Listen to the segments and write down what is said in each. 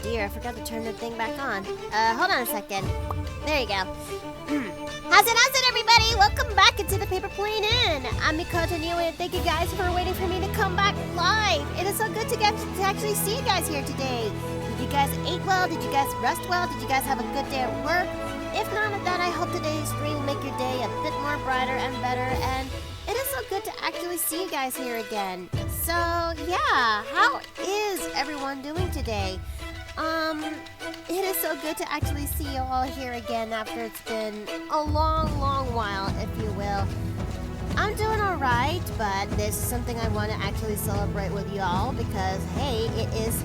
dear, I forgot to turn the thing back on. Hold on a second. There you go. How's it, everybody? Welcome back into the Paper Plane Inn. I'm Mikoto Neo, and thank you guys for waiting for me to come back live. It is so good to actually see you guys here today. Did you guys eat well? Did you guys rest well? Did you guys have a good day at work? If not, then I hope today's stream will make your day a bit more brighter and better. And it is so good to actually see you guys here again. So, yeah, how is everyone doing today? It is so good to actually see you all here again after it's been a long while, if you will. I'm doing alright, but this is something I want to actually celebrate with y'all because, hey, it is,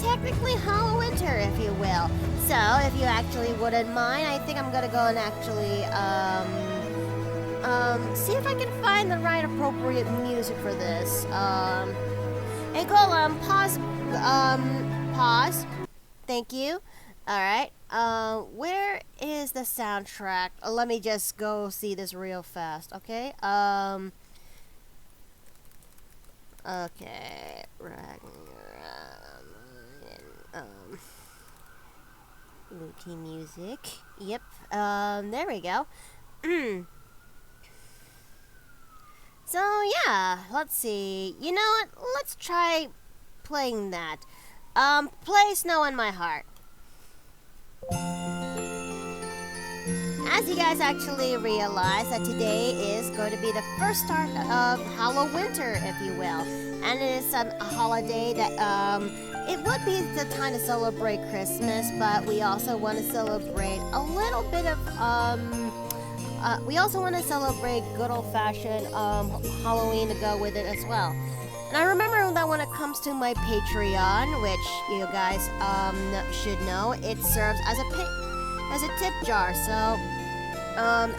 technically HalloWinter, if you will. So, if you actually wouldn't mind, I think I'm gonna go and actually, see if I can find the right appropriate music for this. Hey, Cole, pause. Thank you. Alright, where is the soundtrack? Let me just go see this real fast, okay? Okay, routine music. Yep, there we go. So, yeah, let's see. You know what? Let's try playing that. Play Snow in My Heart. As you guys actually realize that today is going to be the first start of HalloWinter, if you will. And it is a holiday that, it would be the time to celebrate Christmas, but we also want to celebrate a little bit of, we also want to celebrate good old-fashioned, Halloween to go with it as well. And I remember that when it comes to my Patreon, which you guys should know, it serves as a tip jar. So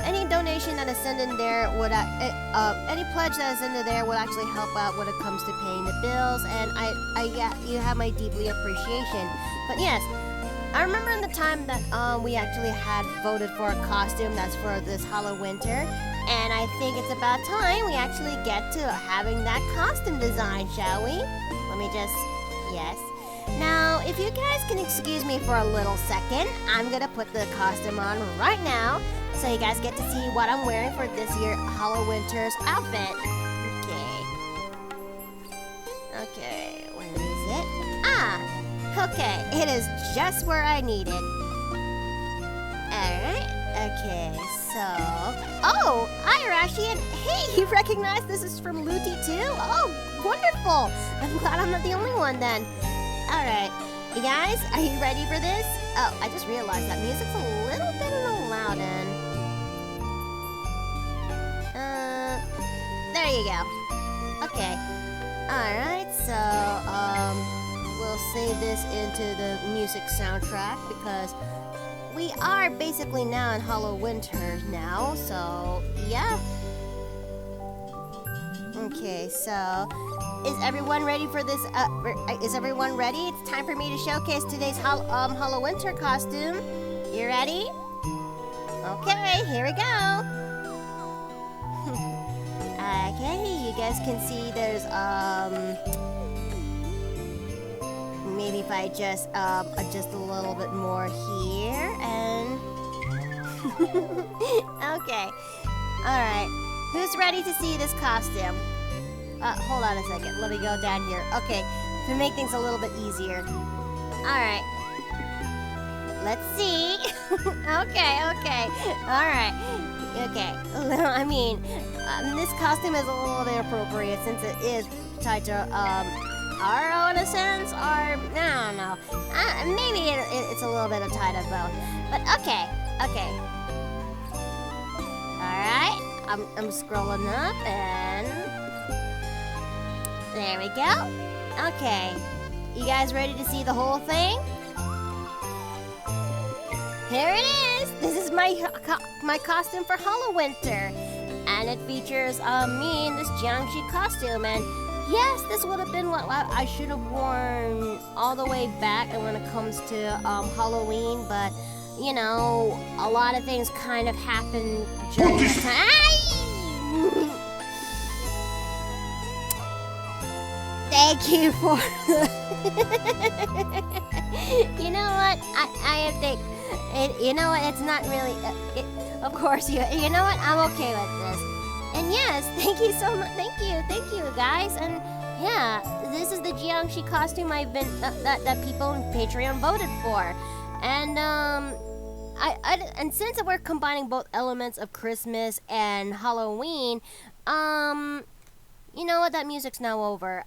any donation that is sent in there would any pledge that is in there would actually help out when it comes to paying the bills. And you have my deeply appreciation. But yes, I remember in the time that we actually had voted for a costume that's for this HalloWinter. And I think it's about time we actually get to having that costume design, shall we? Let me just... Yes. Now, if you guys can excuse me for a little second, I'm gonna put the costume on right now, so you guys get to see what I'm wearing for this year HalloWinter's outfit. Okay, where is it? Ah! Okay, it is just where I need it. Alright, okay, so... Oh, hi Arashi, and hey, you recognize this is from Luti too? Oh, wonderful! I'm glad I'm not the only one then. Alright, you guys, are you ready for this? Oh, I just realized that music's a little bit on the loud end. There you go. Okay. Alright, so, we'll save this into the music soundtrack because we are basically now in HalloWinter now, so yeah. Okay, so is everyone ready for this? Is everyone ready? It's time for me to showcase today's HalloWinter costume. You ready? Okay, here we go. Okay, you guys can see there's maybe if I just adjust a little bit more here and okay. Alright. Who's ready to see this costume? Hold on a second. Let me go down here. Okay, to make things a little bit easier. Alright. Let's see. Okay. Alright. Okay. I mean, this costume is a little bit appropriate since it is tied to, Aro in a sense, or, I don't know. Maybe it's a little bit of tied of both. But okay. Alright. I'm scrolling up and there we go. Okay, you guys ready to see the whole thing? Here it is. This is my costume for HalloWinter, and it features me in this Jiangxi costume. And yes, this would have been what I should have worn all the way back when it comes to Halloween, but you know, a lot of things kind of happen during the time. Thank you for. You know what? I think. You know what? It's not really. Of course, you know what? I'm okay with this. And yes, thank you so much. Thank you, guys. And yeah, this is the Jiangxi costume I've been that people on Patreon voted for, and and since we're combining both elements of Christmas and Halloween, you know what? That music's now over.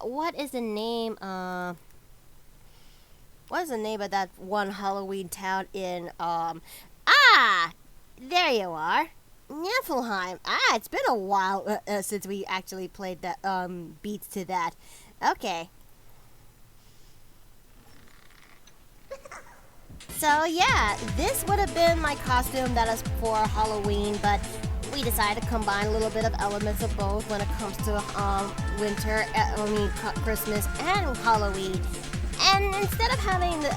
What is the name? What is the name of that one Halloween town in? There you are. Niflheim. It's been a while since we actually played that beats to that. Okay. So yeah, this would have been my costume that is for Halloween, but we decided to combine a little bit of elements of both when it comes to Christmas and Halloween. And instead of having the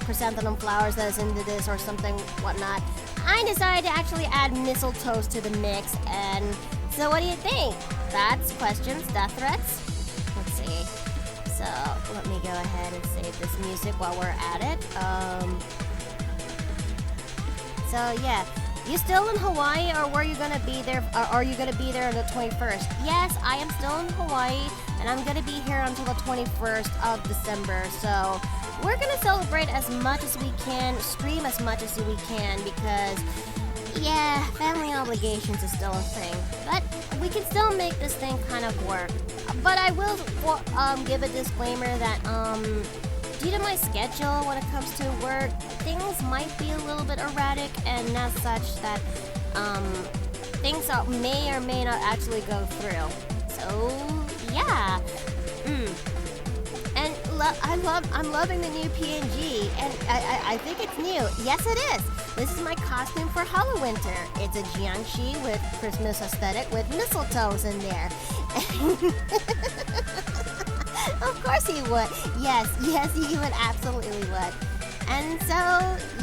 chrysanthemum flowers that is into this or something whatnot, I decided to actually add mistletoes to the mix. And so what do you think? Thoughts, questions, death threats? Let's see. So let me go ahead and save this music while we're at it. So yeah. You still in Hawaii, or were you gonna be there? Or are you gonna be there on the 21st? Yes, I am still in Hawaii, and I'm gonna be here until the 21st of December. So we're gonna celebrate as much as we can, stream as much as we can, because yeah, family obligations is still a thing. But we can still make this thing kind of work. But I will give a disclaimer that due to my schedule when it comes to work, things might be a little bit erratic, and as such that things may or may not actually go through. So yeah, and I'm loving the new PNG, and I think it's new. Yes, it is. This is my costume for HalloWinter. It's a Jiangxi with Christmas aesthetic with mistletoes in there. Of course he would. Yes, he would absolutely would. And so,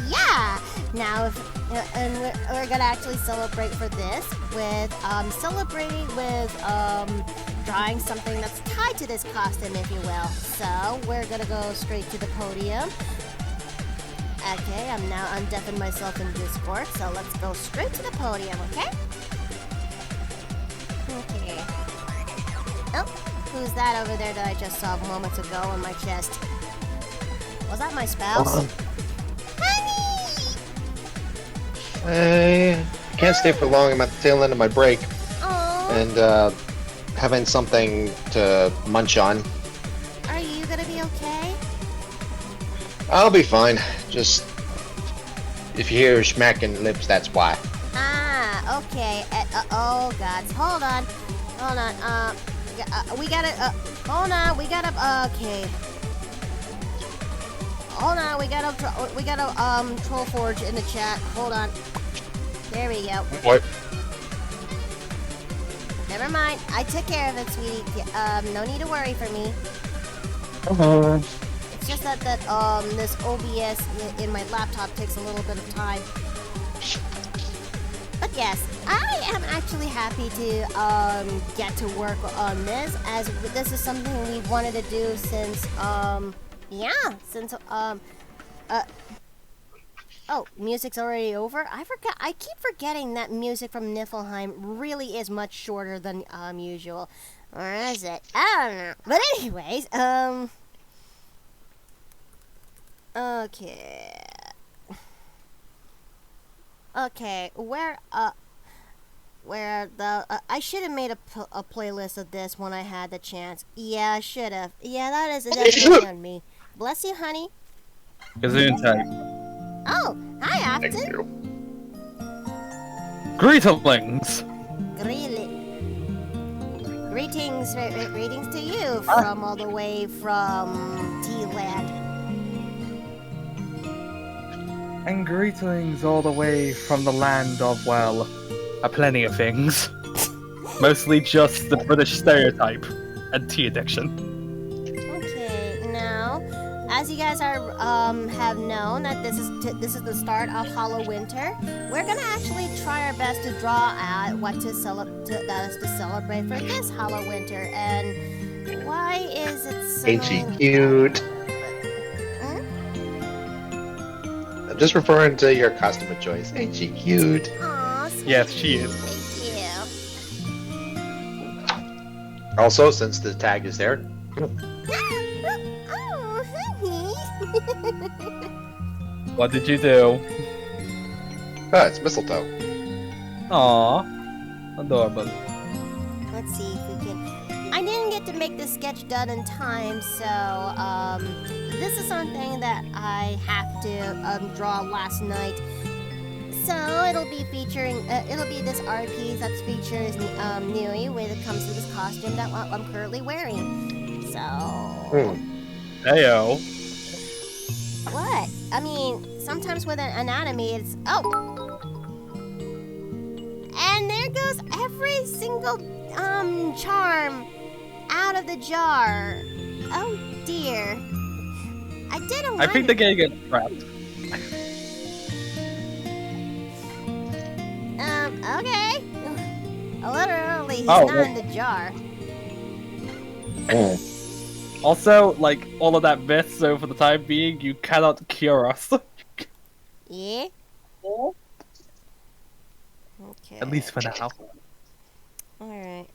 yeah. Now, we're gonna actually celebrate for this with celebrating with drawing something that's tied to this costume, if you will. So we're gonna go straight to the podium. Okay, I'm now undeafening myself in Discord, so let's go straight to the podium, okay? Okay. Oh. Who's that over there that I just saw moments ago on my chest? Was that my spouse? Honey! I can't stay for long. I'm at the tail end of my break. Aww. And having something to munch on. Are you gonna be okay? I'll be fine. Just if you hear smacking lips, that's why. Ah, okay. Oh God. Hold on. We gotta, okay. Hold on, we gotta, Troll Forge in the chat. Hold on. There we go. What? Never mind. I took care of it, sweetie. No need to worry for me. It's just that this OBS in my laptop takes a little bit of time. But yes, I am actually happy to get to work on this, as this is something we've wanted to do since oh, music's already over? I keep forgetting that music from Niflheim really is much shorter than usual. Or is it? I don't know. But anyways, okay. Okay, where I should have made a playlist of this when I had the chance. Yeah, I should have. Yeah, that is definitely on me. Bless you, honey. Gesundheit. Oh, hi, Afton. Thank you. Greetings. Greetings to you from all the way from T-Land. And greetings all the way from the land of, well, a plenty of things. Mostly just the British stereotype and tea addiction. Okay, now, as you guys are have known that this is the start of HalloWinter, we're gonna actually try our best to draw out what to celebrate for this HalloWinter. And why is it so? Ain't she cute? I'm just referring to your costume of choice. Ain't she cute? Aw, sweet. Yes, she is. Thank you. Also, since the tag is there, Oh, honey. What did you do? it's mistletoe. Aw, adorable. Let's see if we can. I didn't get to make this sketch done in time, so this is something that I have to draw last night. So it'll be featuring. It'll be this art piece that features Nui when it comes to this costume that I'm currently wearing. So. Heyo. What? I mean, sometimes with an anatomy, it's and there goes every single charm out of the jar. Oh dear. I didn't. I think they're gonna get trapped. Okay. Literally, he's Oh, not well. in the jar. Also, like, all of that myth, so for the time being, you cannot cure us. Yeah. Okay. At least for now. Alright,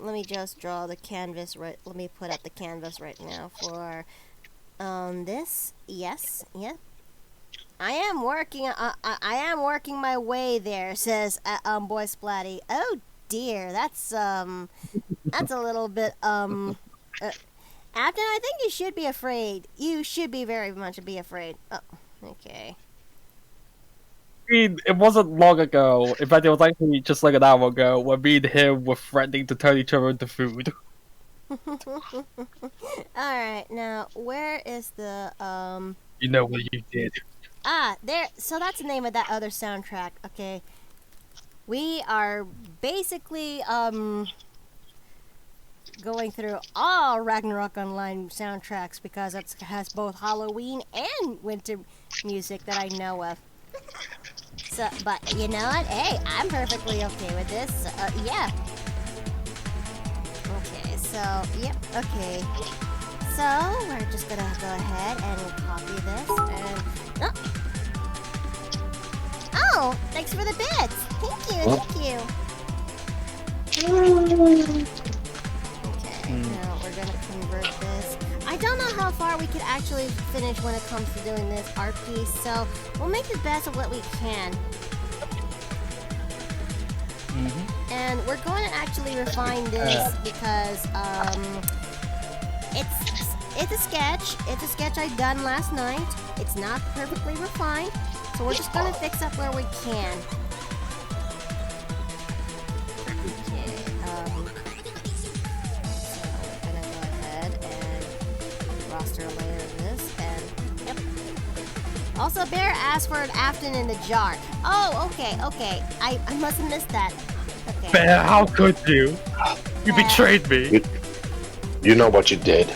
let me just draw the canvas right. Let me put up the canvas right now for, this. Yes, yeah. I am working my way there, says, Boy Splatty. Oh dear, that's a little bit, Afton, I think you should be afraid. You should be very much be afraid. Oh, okay. I mean, it wasn't long ago. In fact, it was actually just like an hour ago when me and him were threatening to turn each other into food. Alright, now, where is the, You know what you did. there. So that's the name of that other soundtrack. Okay, we are basically going through all Ragnarok Online soundtracks because it has both Halloween and winter music that I know of. So, but you know what? Hey, I'm perfectly okay with this. Yeah. Okay. So, yep. Okay. So we're just gonna go ahead and copy this and. Oh, thanks for the bits. Thank you, Okay, now we're gonna convert this. I don't know how far we could actually finish when it comes to doing this art piece, so we'll make the best of what we can. And we're going to actually refine this because it's a sketch. It's a sketch I done last night. It's not perfectly refined. So we're just gonna fix up where we can. Okay, so we're gonna go ahead and roster a layer of this, and yep. Also, Bear asked for an Afton in the jar. Oh, okay. I must have missed that. Okay. Bear, how could you? You betrayed me. You know what you did.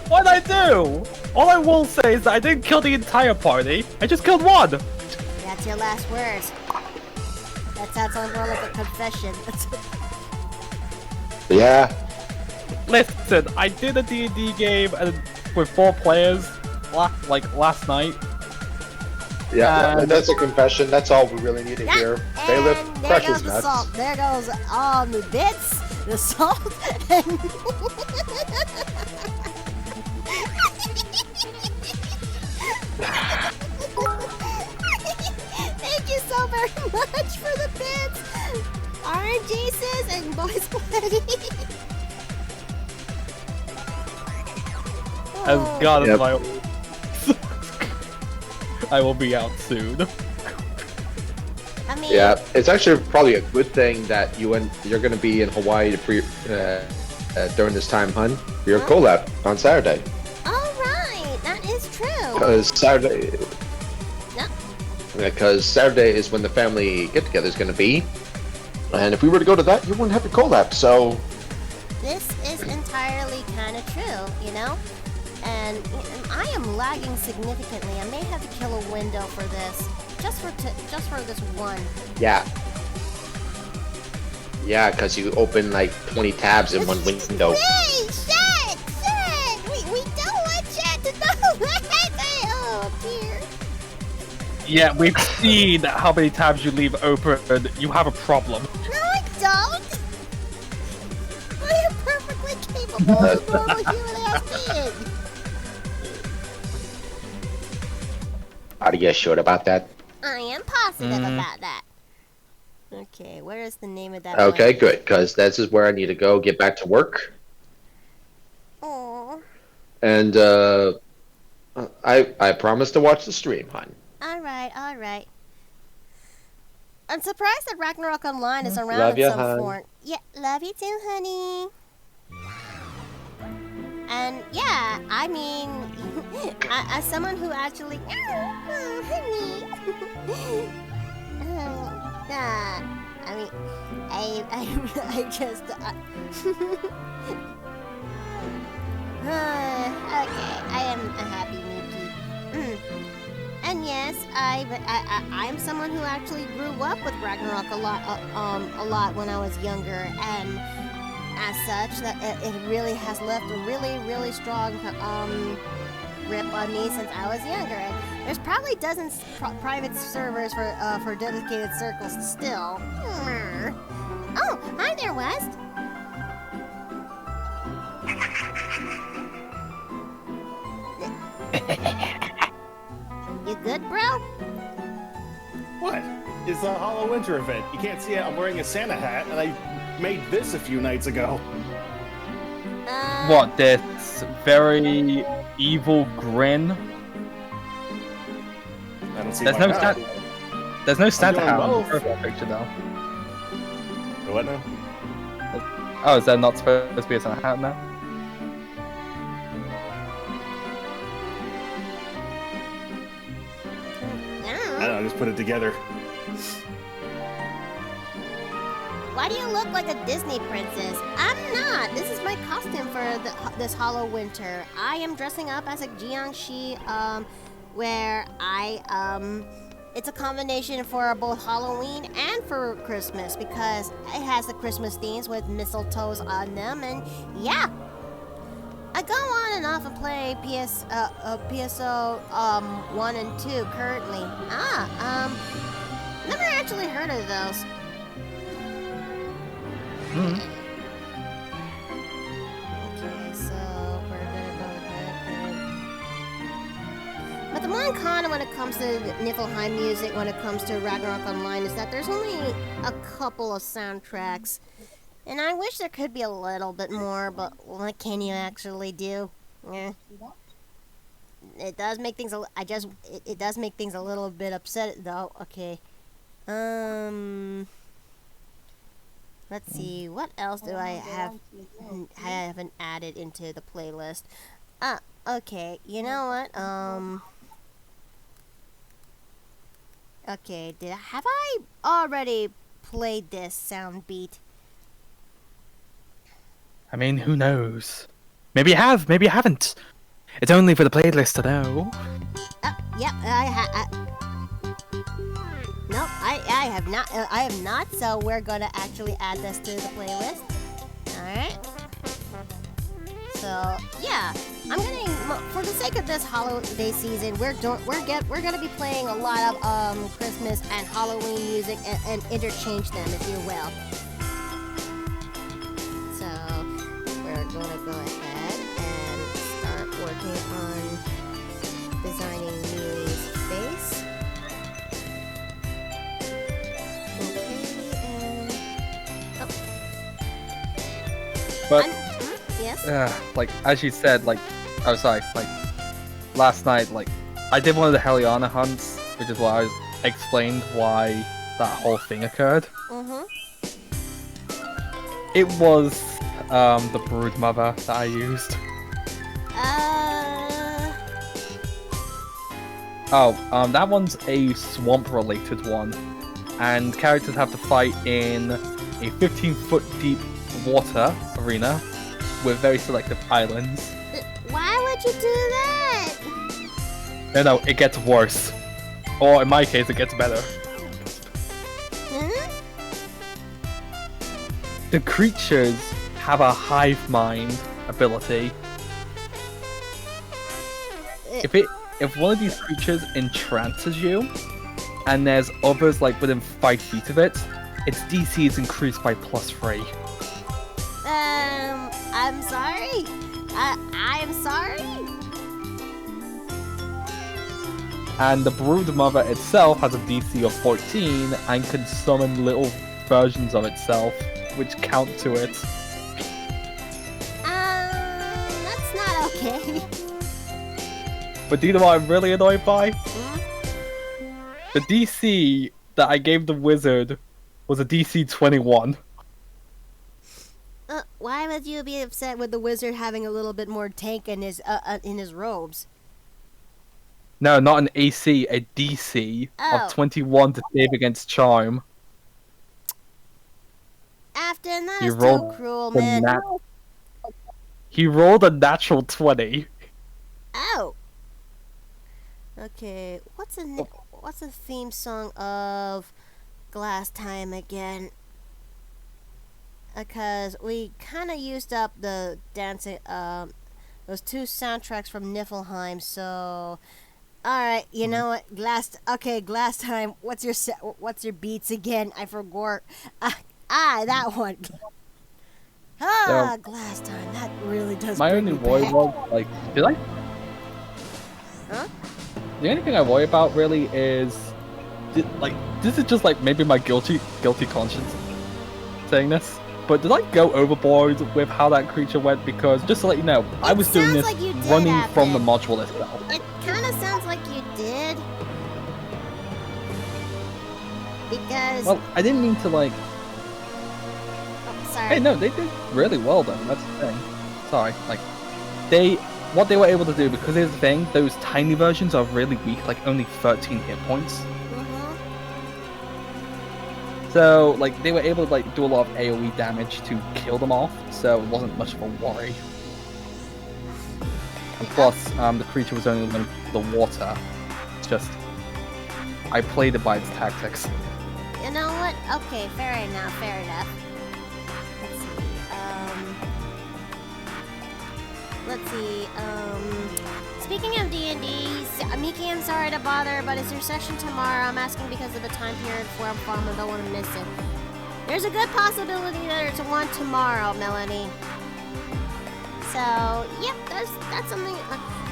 What'd I do? All I will say is that I didn't kill the entire party. I just killed one. That's your last words. That sounds more like a confession. Yeah. Listen, I did a D&D game with 4 players last night. Yeah, that's a confession. That's all we really need to hear. Bailiff, And there precious goes the nuts. salt. There goes all the bits, the salt, and... Thank you so very much for the bits! Orange Aces and Boys Buddy! As God is Yep. my I will be out soon. I mean, Yeah, it's actually probably a good thing that you're going to be in Hawaii during this time, hun, for your collab on Saturday. alright, that is true. Because Saturday, Yep. because Saturday is when the family get-together is going to be, and if we were to go to that, you wouldn't have your collab. So This is entirely kind of true, you know? and I am lagging significantly. I may have to kill a window for this, just for this one. Yeah. Yeah, because you open like 20 tabs in one window. Hey, shit! We don't want chat to know that. Oh dear. Yeah, we've seen how many tabs you leave open. You have a problem. No, I don't. I am perfectly capable of normal human-ass being. Are you sure about that? I am positive about that. Okay, where is the name of that? Okay, good, because this is where I need to go get back to work. Oh. And I promise to watch the stream, hon. All right. I'm surprised that Ragnarok Online is around Love in ya, some hon. form. Yeah, love you too, honey. And yeah, I mean, as someone who actually, honey. I mean, I just. Okay, I am a happy Mickey. And yes, I'm someone who actually grew up with Ragnarok a lot when I was younger, and as such, that it really has left a really strong rip on me since I was younger. And there's probably dozens private servers for dedicated circles still. Oh, hi there, West. You good, bro? What? It's a HalloWinter event. You can't see it. I'm wearing a Santa hat, and I made this a few nights ago. What, this very evil grin? I don't see There's why no not. There's no Santa doing hat on the both. profile picture though. What now? Oh, is there not supposed to be a Santa hat now? I don't know. I just put it together. Why do you look like a Disney princess? I'm not. This is my costume for this HalloWinter. I am dressing up as a Jiangxi, where it's a combination for both Halloween and for Christmas because it has the Christmas themes with mistletoes on them, and yeah. I go on and off and play PSO 1 and 2 currently. Never actually heard of those. Okay, so we're gonna go with that. But the one con when it comes to Niflheim music, when it comes to Ragnarok Online, is that there's only a couple of soundtracks. And I wish there could be a little bit more, but what can you actually do? It does make things it does make things a little bit upset though. Okay. Let's see, what else do I haven't added into the playlist? Okay, you know what? Okay, have I already played this sound beat? I mean, who knows? Maybe you have, maybe you haven't. It's only for the playlist to know. Yep, nope, I have not. I have not. So we're gonna actually add this to the playlist. All right. So yeah, I'm gonna, for the sake of this holiday season, we're gonna be playing a lot of Christmas and Halloween music and interchange them, if you will. So we're gonna go ahead and start working on designing Miu's face. But Yes. like as you said, like last night, like I did one of the Helliana hunts, which is why I explained why that whole thing occurred. It was the brood mother that I used. That one's a swamp related one, and characters have to fight in a 15-foot deep water arena with very selective islands. Why would you do that? No, it gets worse. Or in my case, it gets better. Huh? The creatures have a hive mind ability. If one of these creatures entrances you, and there's others like within 5 feet of it, its DC is increased by +3. I'm sorry. I'm sorry. And the brood mother itself has a DC of 14 and can summon little versions of itself, which count to it. That's not okay. But do you know what I'm really annoyed by? Hmm? The DC that I gave the wizard was a DC 21. Why would you be upset with the wizard having a little bit more tank in his robes? No, not an AC, a DC Oh. of 21 to save against charm. Afton, that He is too rolled cruel, the man. He rolled a natural 20. Oh. Okay, what's the theme song of Glass Time again? Because we kind of used up the dancing, those 2 soundtracks from Niflheim. So, all right, you know what? Glass Time. What's your beats again? I forgot. That one. Glass Time. That really does. My bring only me worry back. was, like, did I? Huh? The only thing I worry about really is, this is just like maybe my guilty conscience saying this. But did I go overboard with how that creature went? Because just to let you know, I was doing sounds this like you did, running from the Afton. module itself. It kind of sounds like you did. Because. Well, I didn't mean to like. Oh, sorry. Hey, no, they did really well though. That's the thing. Sorry, like what they were able to do, because here's the thing: those tiny versions are really weak, like only 13 hit points. Mhm. So, like, they were able to like do a lot of AoE damage to kill them off, so it wasn't much of a worry. And plus, the creature was only in the water. It's just, I played it by its tactics. You know what? Okay, fair enough. Let's see. Speaking of D&D, Miki, I'm sorry to bother, but is your session tomorrow? I'm asking because of the time period where I'm from and don't want to miss it. There's a good possibility that it's one tomorrow, Melanie. So, yep, that's something.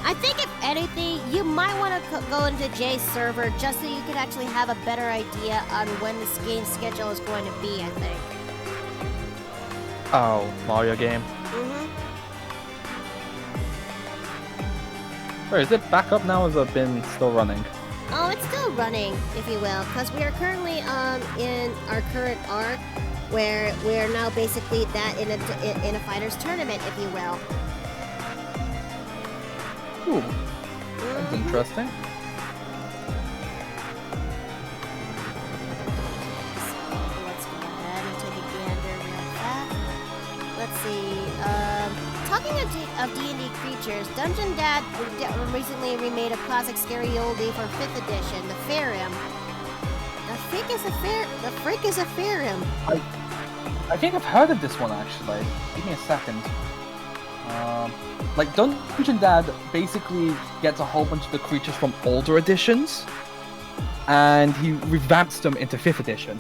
I think if anything, you might want to go into Jay's server just so you could actually have a better idea on when this game schedule is going to be, I think. Oh, Mario game. Mm-hmm. Wait, is it back up now, or has it been still running? Oh, it's still running, if you will, because we are currently in our current arc, where we are now basically that in a fighters tournament, if you will. Ooh, that's interesting. So let's go ahead and take a gander real fast. Let's see. Talking of D&D creatures, Dungeon Dad recently remade a classic scary oldie for 5th edition, the Farum. The frick is a Farum? I think I've heard of this one actually. Give me a second. Like Dungeon Dad basically gets a whole bunch of the creatures from older editions, and he revamps them into 5th edition.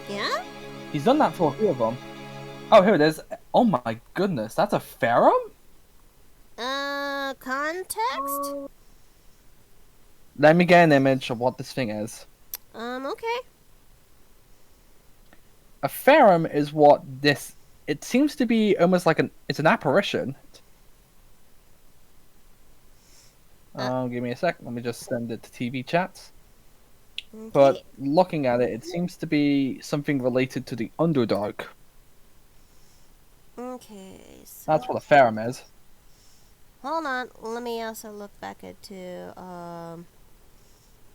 Yeah? He's done that for a few of them. Oh, here it is. Oh my goodness, that's a Farum? Context? Let me get an image of what this thing is. Okay. A Farum is what this... It seems to be almost like it's an apparition. Give me a sec. Let me just send it to TV chats. Okay. But looking at it, it seems to be something related to the Underdark. Okay, so... That's what a Farum is. Hold on, let me also look back at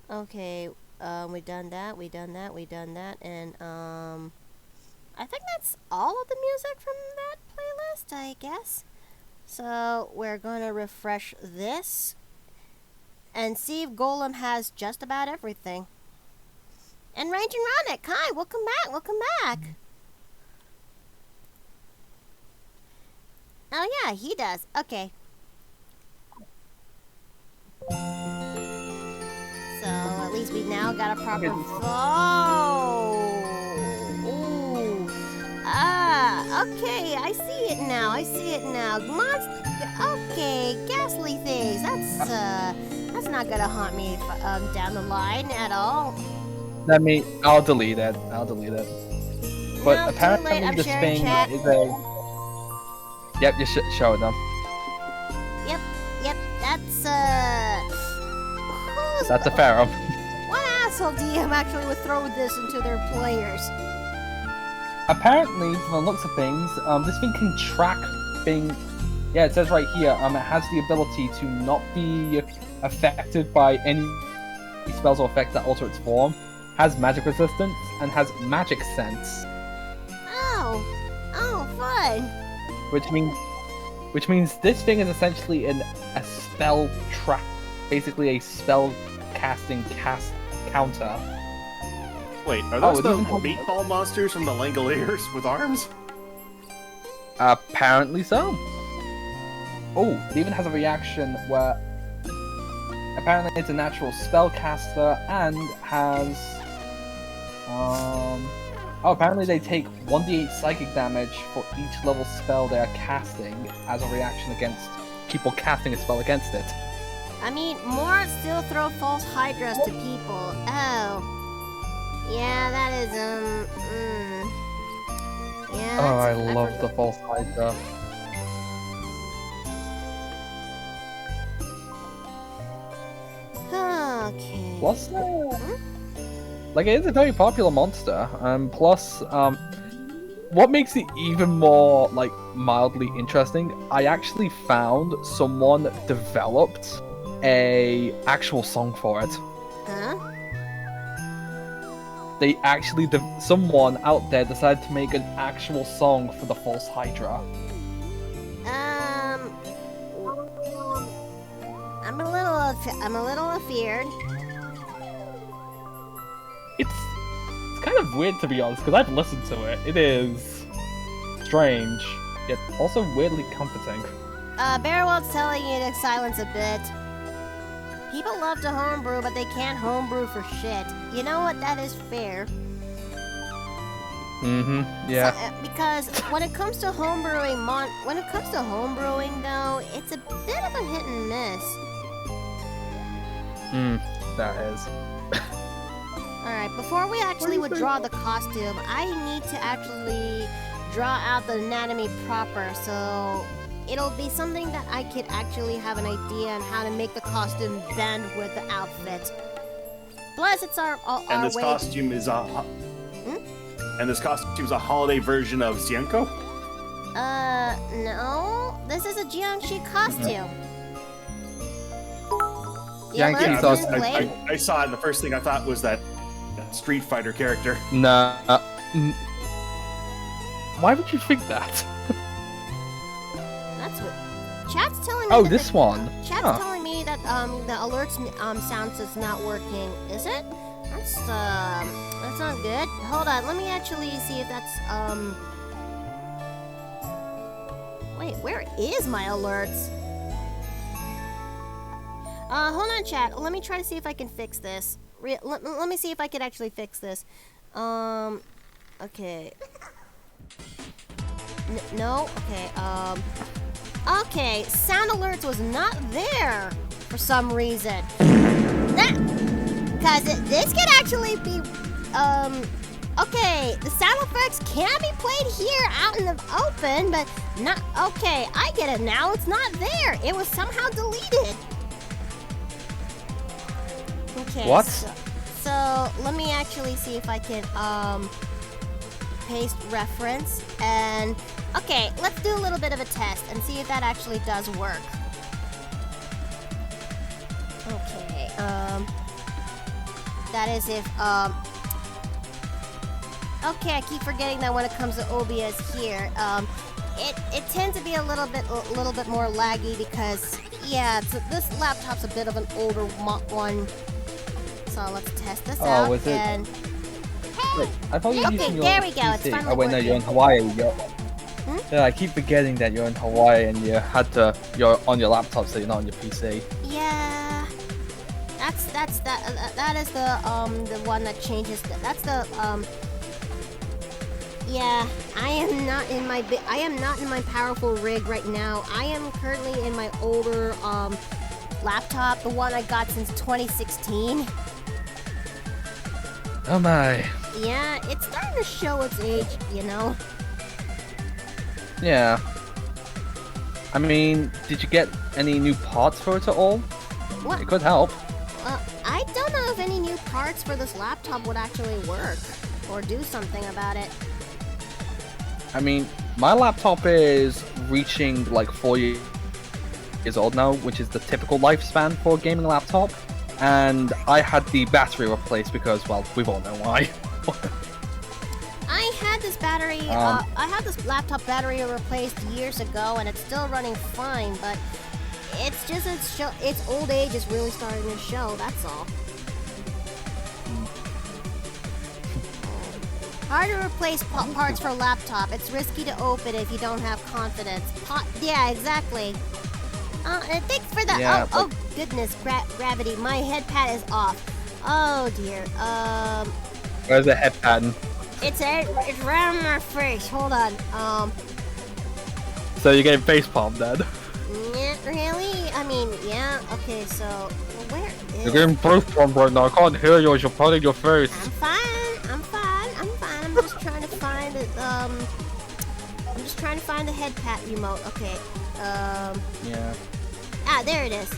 okay, we done that, and, I think that's all of the music from that playlist, I guess. So we're gonna refresh this and see if Golem has just about everything. And Ranger Ronick, hi, welcome back, welcome back. Oh yeah, he does. Okay. So at least we now got a proper. Oh. Ooh. Ah. Okay. I see it now. I see it now. Monster. Okay. Ghastly things. That's not gonna haunt me down the line at all. I'll delete it. I'll delete it. But No, apparently too late. I'm this sharing thing chat. is a. Yep, you should show them. Yep. That's a pharaoh. What asshole DM actually would throw this into their players? Apparently, from the looks of things, this thing can track things. Yeah, it says right here, it has the ability to not be affected by any spells or effects that alter its form, has magic resistance, and has magic sense. Oh, fun. Which means this thing is essentially a spell trap, basically a spell casting counter. Wait, are those the it even has- meatball monsters from the Langoliers with arms? Apparently so. Oh, it even has a reaction where apparently it's a natural spellcaster and has apparently they take 1d8 psychic damage for each level spell they are casting as a reaction against people casting a spell against it. I mean, more still throw false hydras to people. Oh. Yeah, that is, yeah, Oh, I that's- love forgot- the false hydra. Okay. Plus, like, it is a very popular monster. Plus, what makes it even more, like, mildly interesting, I actually found someone developed a actual song for it. Huh? They actually, someone out there decided to make an actual song for the false hydra. I'm a little afeared. It's kind of weird, to be honest, because I've listened to it. It is strange, yet also weirdly comforting. Bearwald's telling you to silence a bit. People love to homebrew, but they can't homebrew for shit. You know what? That is fair. Yeah. So, because when it comes to homebrewing, though, it's a bit of a hit and miss. That is. Alright, before we actually would draw the costume, I need to actually draw out the anatomy proper, so it'll be something that I could actually have an idea on how to make the costume bend with the outfit. Plus, it's our And this way. costume is a And this costume's a holiday version of Xianko? No. This is a Jiangxi costume. The Jiangxi alert's sauce- been played. I saw it, and the first thing I thought was that Street Fighter character. Nah. Why would you think that? That's what. Chat's telling me. Oh, that this the, one. Chat's Huh. telling me that the alerts sounds is not working. Is it? That's not good. Hold on. Let me actually see if that's Wait, where is my alerts? Hold on, chat. Let me try to see if I can fix this. Let me see if I can actually fix this. Okay. No? Okay, okay, sound alerts was not there for some reason. Because this could actually be, okay, the sound effects can be played here out in the open, but not, okay, I get it now, it's not there. It was somehow deleted. Okay. What? So let me actually see if I can, paste reference and okay, let's do a little bit of a test and see if that actually does work. Okay, that is if okay, I keep forgetting that when it comes to OBS here, it tends to be a little bit more laggy because yeah, this laptop's a bit of an older one. So let's test this out. is it? And Wait, I thought you were okay, using your there we go. PC. It's finally Oh wait, no, you're in working. Hawaii. Yeah, I keep forgetting that you're in Hawaii and you're on your laptop, so you're not on your PC. Yeah, that is the one that changes. That's the Yeah, I am not in my powerful rig right now. I am currently in my older laptop, the one I got since 2016. Oh my. Yeah, it's starting to show its age, you know. Yeah. I mean, did you get any new parts for it at all? What? It could help. I don't know if any new parts for this laptop would actually work or do something about it. I mean, my laptop is reaching like 4 years old now, which is the typical lifespan for a gaming laptop. And I had the battery replaced because, well, we all know why. I had this battery, I had this laptop battery replaced years ago, and it's still running fine. But it's just its old age is really starting to show. That's all. Hard to replace parts for laptop. It's risky to open if you don't have confidence. Yeah, exactly. And thanks for that. Yeah, oh goodness, gravity. My head pad is off. Oh dear. Where's the head pattern? It's around my face. Hold on. So you're getting facepalm then? Yeah, really? I mean, yeah. Okay, so where is? You're getting facepalm right now. I can't hear you as you're pointing your face. I'm fine. I'm just trying to find it. I'm just trying to find the head pat remote. Okay. Yeah. Ah, there it is.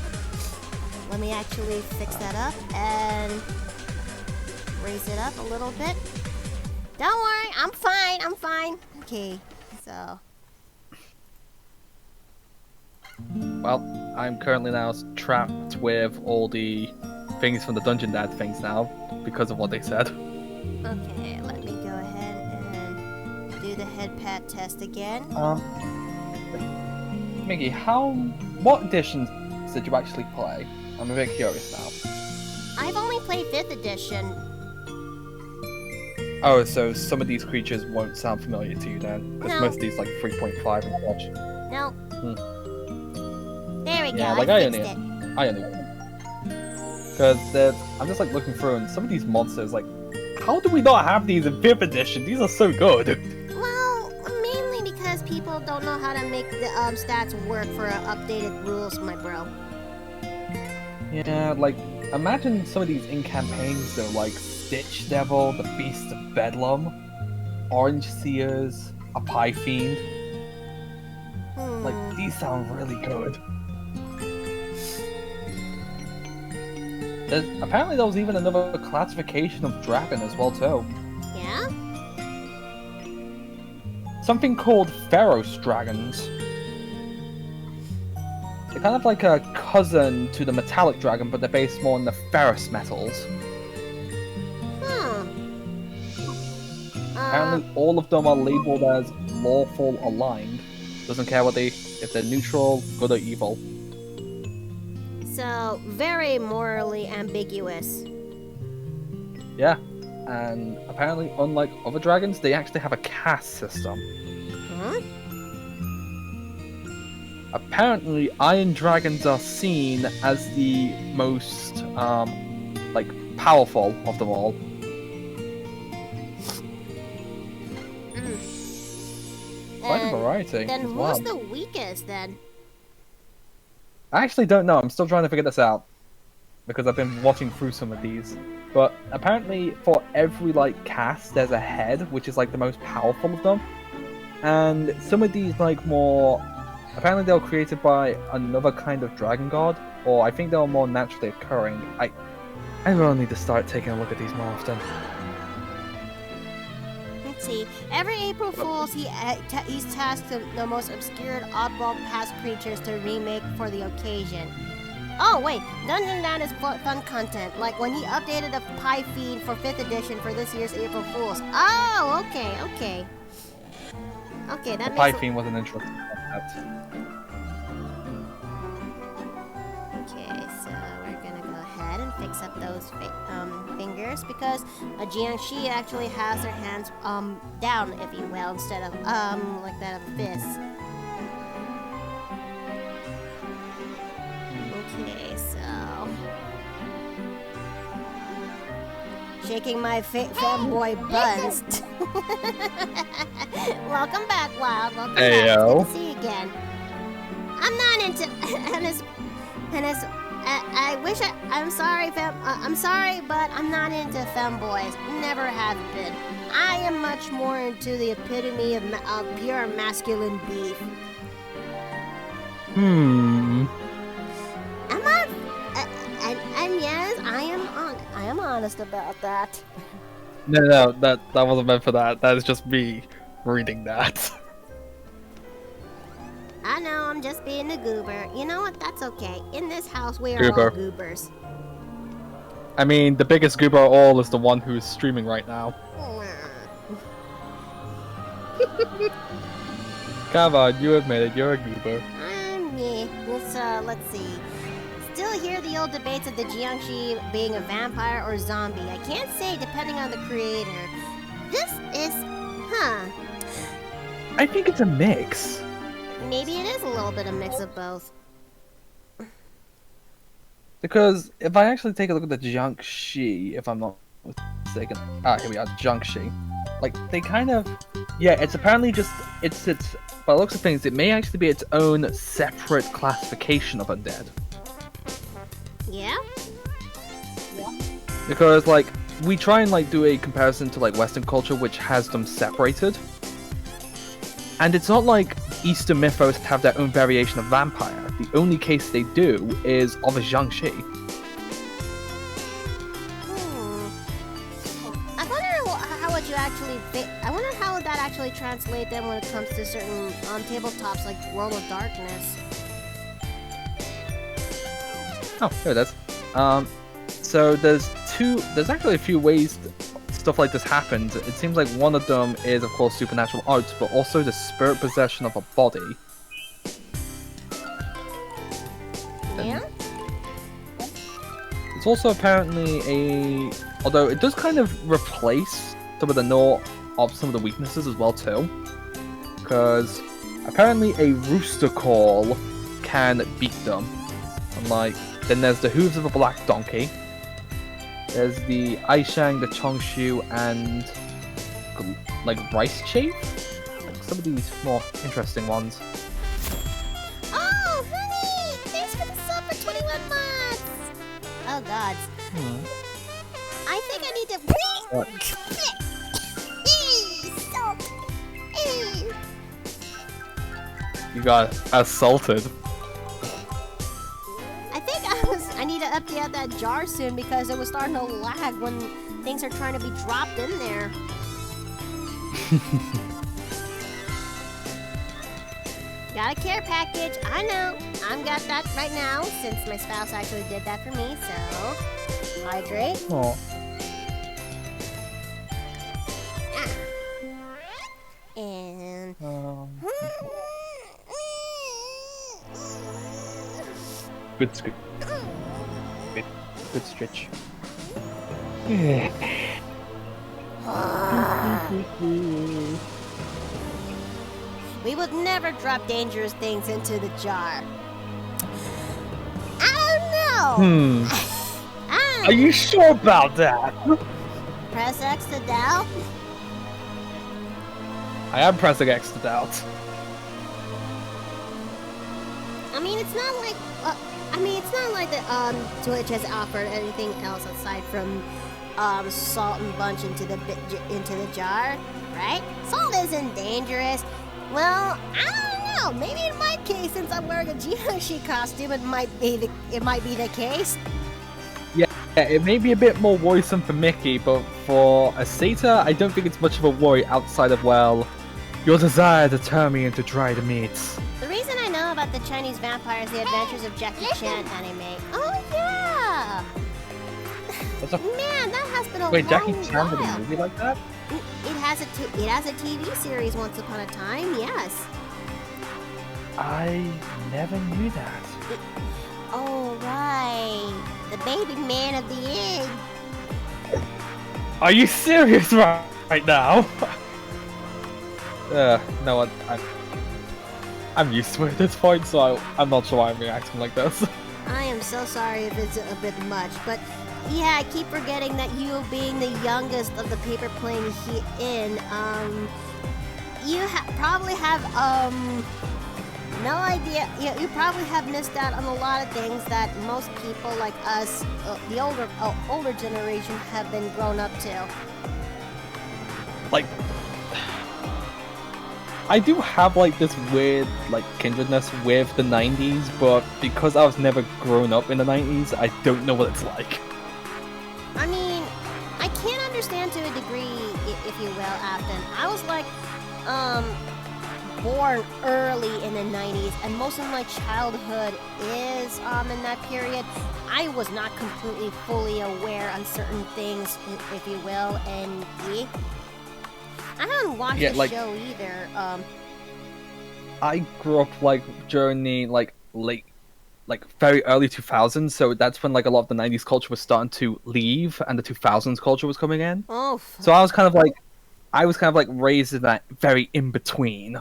Let me actually fix that up and raise it up a little bit. Don't worry, I'm fine. Okay, so. Well, I'm currently now trapped with all the things from the Dungeon Dad things now because of what they said. Okay, let me go ahead and do the head pat test again. Miggy, what editions did you actually play? I'm a bit curious now. I've only played 5th edition. Oh, so some of these creatures won't sound familiar to you then? Because No. most of these like 3.5 and such. No. There we go. Yeah, like I I fixed only- it. I only because I'm just like looking through and some of these monsters, like, how do we not have these in 5th edition? These are so good. Well, mainly because people don't know how to make the stats work for updated rules, my bro. Yeah, like, imagine some of these in-campaigns though, like Stitch Devil, the Beast of Bedlam, Orange Seers, a Pie Fiend. Like, these sound really good. Apparently there was even another classification of dragon as well too. Yeah? Something called Pharos dragons. They're kind of like a cousin to the metallic dragon, but they're based more on the ferrous metals. Huh. Apparently all of them are labeled as lawful aligned. Doesn't care if they're neutral, good or evil. So, very morally ambiguous. Yeah, and apparently unlike other dragons, they actually have a caste system. Huh? Apparently, iron dragons are seen as the most, like, powerful of them all. Quite a variety. Then as who's well. the weakest then? I actually don't know. I'm still trying to figure this out because I've been watching through some of these. But apparently, for every like caste, there's a head, which is like the most powerful of them. And some of these like more, apparently they were created by another kind of dragon god, or I think they were more naturally occurring. I really need to start taking a look at these more often. Let's see. Every April Fool's, he's tasked the most obscure oddball past creatures to remake for the occasion. Oh wait, Dungeon Down is fun content, like when he updated the Pie Feed for 5th edition for this year's April Fool's. Oh, okay. Okay, that The makes pie theme was an interesting concept. Okay, so we're gonna go ahead and fix up those fingers because Jiangxi actually has her hands down, if you will, instead of like that of a fist. Okay, so shaking my fanboy buns. Welcome back, Wild. Welcome back. It's good Heyo. to see you again. I'm not into and I wish I'm sorry, I'm sorry, but I'm not into femboys. Never have been. I am much more into the epitome of pure masculine beef. Hmm. Am I? And yes, I am honest about that. No, that wasn't meant for that. That is just me reading that. I know, I'm just being a goober. You know what? That's okay. In this house, we are Goober. all goobers. I mean, the biggest goober of all is the one who is streaming right now. Come on, you admit it. You're a goober. I'm me. Let's see. Still hear the old debates of the Jiangxi being a vampire or zombie. I can't say depending on the creator. This is, I think it's a mix. maybe it is a little bit of mix of both. Because if I actually take a look at the Jiangxi, if I'm not mistaken, here we are, Jiangxi. Like they kind of, yeah, it's apparently just it's by the looks of things, it may actually be its own separate classification of undead. Yeah? Because like we try and like do a comparison to like Western culture, which has them separated, and it's not like Eastern mythos have their own variation of vampire. The only case they do is of a Jiangxi. I wonder how would you actually I wonder how would that actually translate then when it comes to certain tabletops like World of Darkness. Oh, there it is. So there's actually a few ways stuff like this happens. It seems like one of them is, of course, supernatural arts, but also the spirit possession of a body. Yeah? It's also apparently although it does kind of replace some of the lore of some of the weaknesses as well too. Because apparently a rooster call can beat them. And like, then there's the hooves of a black donkey. There's the Aishang, the Chongshu, and like rice chafe. Like some of these more interesting ones. Oh, honey! Thanks for the sub for 21 months! Oh, gods. I think I need to... What? You got assaulted. I think I need to update that jar soon because it was starting to lag when things are trying to be dropped in there. Got a care package. I know. I've got that right now since my spouse actually did that for me. So, hydrate. Oh. And... Good stretch. Good stretch. We would never drop dangerous things into the jar. I don't know. Are you sure about that? Press X to doubt. I am pressing X to doubt. I mean, it's not like the Twitch has offered anything else aside from salt and bunch into the jar, right? Salt isn't dangerous. Well, I don't know. Maybe in my case, since I'm wearing a Jiangxi costume, it might be the case. Yeah, it may be a bit more worrisome for Mickey, but for a satyr, I don't think it's much of a worry outside of, well, your desire to turn me into dried meats. The reason I know about the Chinese vampires, the Adventures of Jackie Chan anime. Oh yeah. Man, that has been a Wait, long Jackie Chan did a while. movie like that? It it has a TV series once upon a time. Yes. I never knew that. Oh right, the baby man of the egg. Are you serious right now? No, I'm used to it at this point, so I'm not sure why I'm reacting like this. I am so sorry if it's a bit much, but yeah, I keep forgetting that you being the youngest of the paper plane you probably have no idea. You probably have missed out on a lot of things that most people like us, the older generation, have been grown up to. Like, I do have like this weird like kindredness with the 90s, but because I was never grown up in the 90s, I don't know what it's like. I mean, I can understand to a degree, if you will, Afton. I was like, born early in the 90s, and most of my childhood is in that period. I was not completely fully aware on certain things, if you will, and I haven't watched the show either. I grew up like during the very early 2000s, so that's when like a lot of the 90s culture was starting to leave and the 2000s culture was coming in. Oh. So I was kind of like raised in that very in between.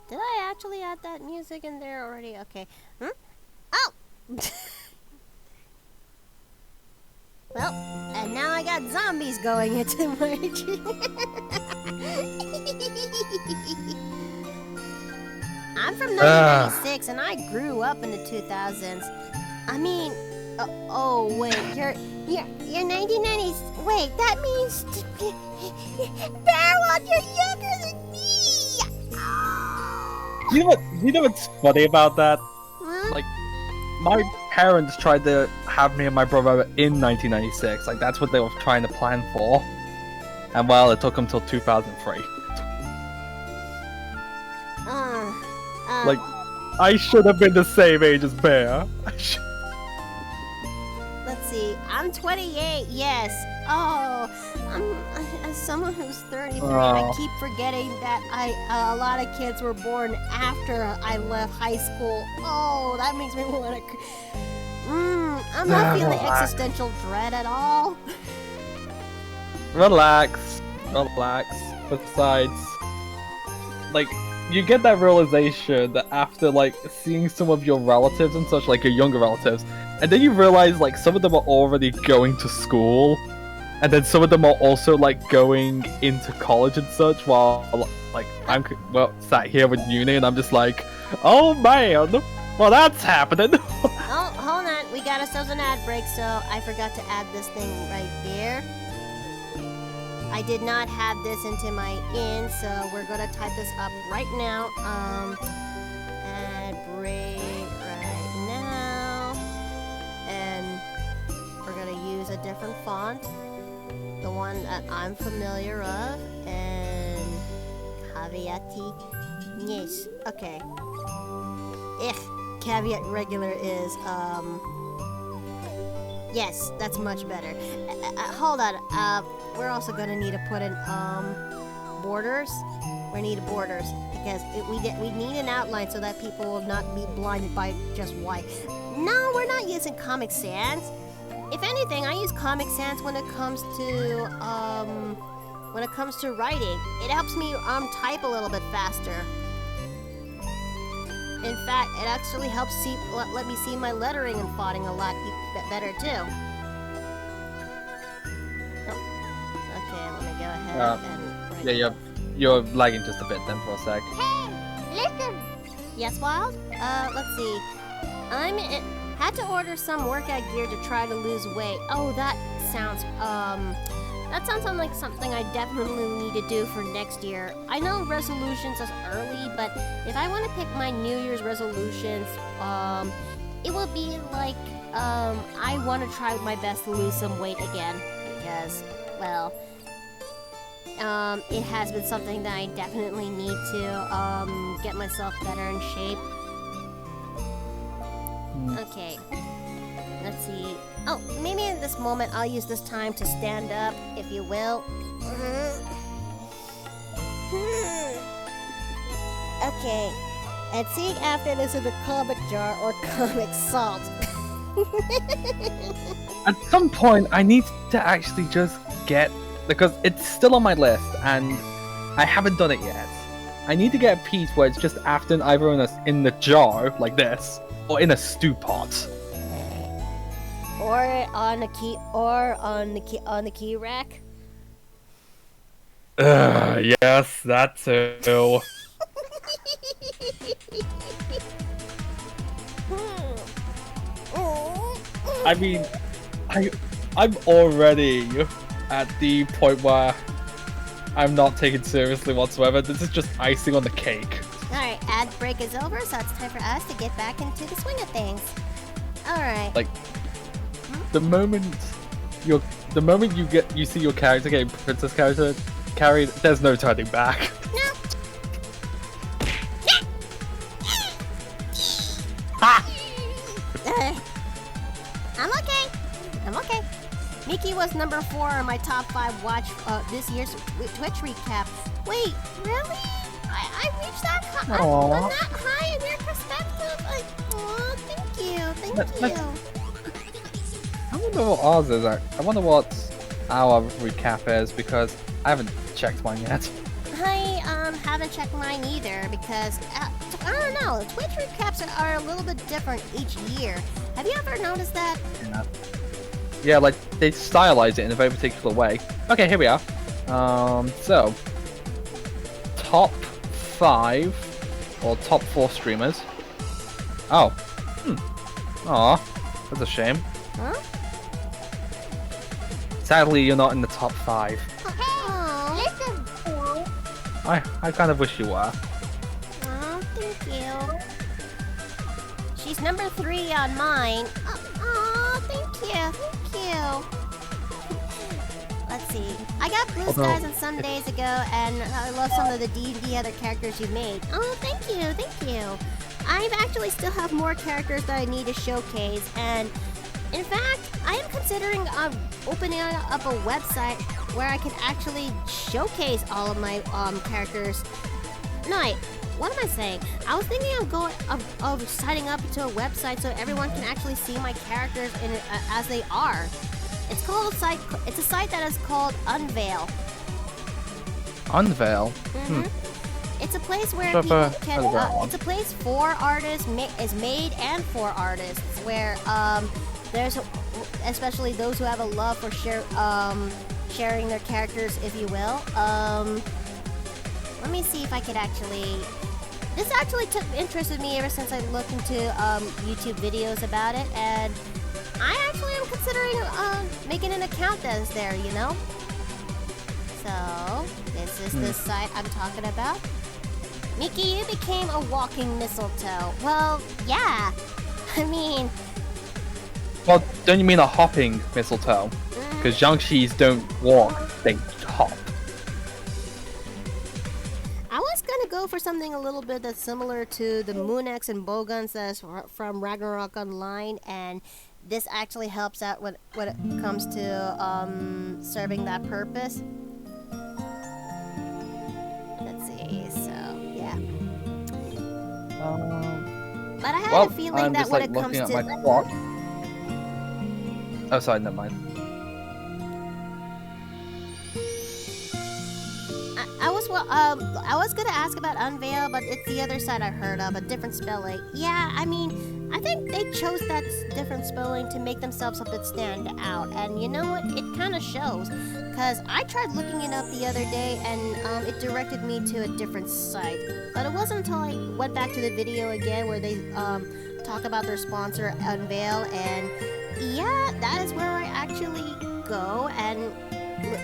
Did I actually add that music in there already? Okay. Oh! Well, and now I got zombies going into my I'm from 1996 and I grew up in the 2000s. I mean, oh wait, you're 1990s. Wait, that means Barrel, you're younger than me. You know what's funny about that? Huh? Like, my parents tried to have me and my brother in 1996. Like, that's what they were trying to plan for. And well, it took them till 2003. Like, I should have been the same age as Bear. Let's see, I'm 28, yes. Oh, as someone who's 33, I keep forgetting that a lot of kids were born after I left high school. Oh, that makes me want to... I'm not feeling existential dread at all. Relax. Besides, like, you get that realization that after, like, seeing some of your relatives and such, like your younger relatives, and then you realize, like, some of them are already going to school, and then some of them are also, like, going into college and such, while, like, I'm, sat here with uni, and I'm just like, oh man, well, that's happening. Oh, hold on, we got ourselves an ad break, so I forgot to add this thing right there. I did not have this into my in, so we're gonna type this up right now. Ad break right now, and we're gonna use a different font, the one that I'm familiar of, and caveati. Yes, okay. Caveat regular is yes, that's much better. Hold on. We're also gonna need to put in borders. We need borders because we need an outline so that people will not be blinded by just white. No, we're not using Comic Sans. If anything, I use Comic Sans when it comes to writing. It helps me type a little bit faster. In fact, it actually helps let me see my lettering and fonting a lot better too. Oh. Okay, let me go ahead and... Yeah, you're lagging just a bit then for a sec. Hey, listen! Yes, Wild? Let's see. Had to order some workout gear to try to lose weight. Oh, that sounds like something I definitely need to do for next year. I know resolutions is early, but if I want to pick my New Year's resolutions, it will be like, I want to try my best to lose some weight again, because, well, it has been something that I definitely need to, get myself better in shape. Okay. Let's see. Oh, maybe in this moment I'll use this time to stand up, if you will. Okay. And seeing after this in the comic jar or comic salt. At some point, I need to actually just get, because it's still on my list and I haven't done it yet. I need to get a piece where it's just after either in the jar like this, or in a stew pot. Or on the key, on the key rack. Yes, that too. I mean, I'm already at the point where I'm not taken seriously whatsoever. This is just icing on the cake. Alright, ad break is over, so it's time for us to get back into the swing of things. Alright. Like, the moment you see your character getting princess character carried, there's no turning back. No. Ha! I'm okay. Mickey was number 4 on my top 5 watch this year's Twitch recap. Wait, really? I reached that high? I'm that high in your perspective? Aw, thank you. I wonder what ours is. I wonder what our recap is, because I haven't checked mine yet. I haven't checked mine either because I don't know. Twitch recaps are a little bit different each year. Have you ever noticed that? Yeah, like they stylize it in a very particular way. Okay, here we are. So top 5 or top 4 streamers. Oh, aw, that's a shame. Huh? Sadly, you're not in the top 5. Oh, I kind of wish you were. oh, thank you. She's number 3 on mine. Oh, thank you. Let's see. I got Blue Skies on some days ago, and I love some of the D&D other characters you made. Oh, thank you. I actually still have more characters that I need to showcase, and in fact, I am considering opening up a website where I can actually showcase all of my characters. No, what am I saying? I was thinking of signing up to a website so everyone can actually see my characters as they are. It's a site that is called Unveil. Unveil? It's a place where people can. It's a place for artists is made and for artists where there's especially those who have a love for sharing their characters, if you will. Let me see if I could actually. This actually interested me ever since I looked into YouTube videos about it, and I actually am considering making an account that is there, you know? So, this is the site I'm talking about. Mickey, you became a walking mistletoe. Well, yeah. I mean... Well, don't you mean a hopping mistletoe? Because Jiangxis don't walk, they hop. I was gonna go for something a little bit that's similar to the Moonex and Bowguns that's from Ragnarok Online, and this actually helps out when it comes to serving that purpose. Let's see, so yeah. But I had a feeling that when it comes to my clock. Oh, sorry, never mind. I was gonna ask about Unveil, but it's the other side I heard of, a different spelling. Yeah, I mean, I think they chose that different spelling to make themselves a bit stand out, and you know what? It kind of shows, because I tried looking it up the other day, and it directed me to a different site. But it wasn't until I went back to the video again where they talk about their sponsor, Unveil, and yeah, that is where I actually go and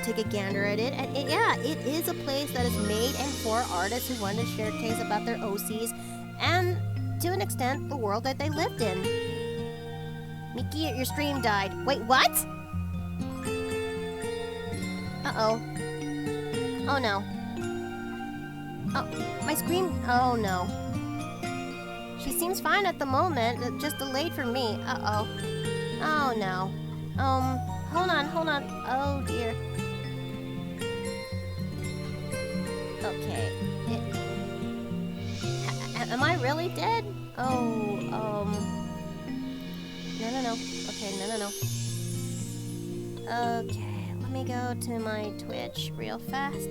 take a gander at it, and it is a place that is made and for artists who want to share takes about their OCs and, to an extent, the world that they lived in. Mickey, your stream died. Wait, what? Uh-oh. Oh no. Oh, my screen. Oh no. She seems fine at the moment, just delayed for me. Uh-oh. Oh no. Hold on. Oh dear. Okay. Am I really dead? Oh, no. Okay, no. Okay, let me go to my Twitch real fast.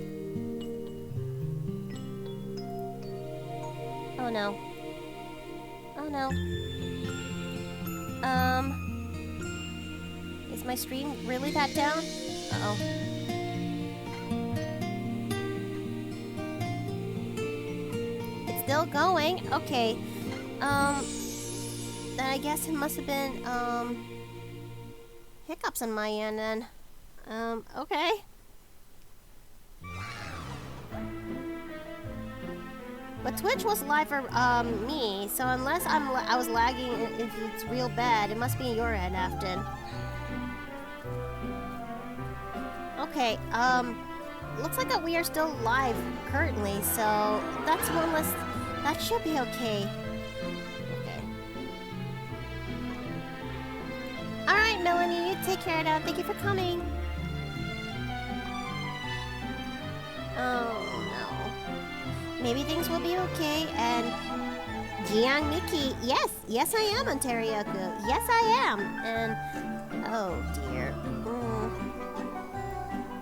Oh no. Is my stream really that down? Uh-oh. It's still going? Okay. Then I guess it must have been, hiccups on my end then. Okay. But Twitch was live for, me, so unless I was lagging, if it's real bad, it must be your end, Afton. Okay, looks like that we are still live currently, so that's one less, that should be okay. Okay. Alright, Melanie, you take care now. Thank you for coming. Oh, no. Maybe things will be okay, and Jiang Miki, yes I am, Ontarioku. Yes I am, and, oh dear.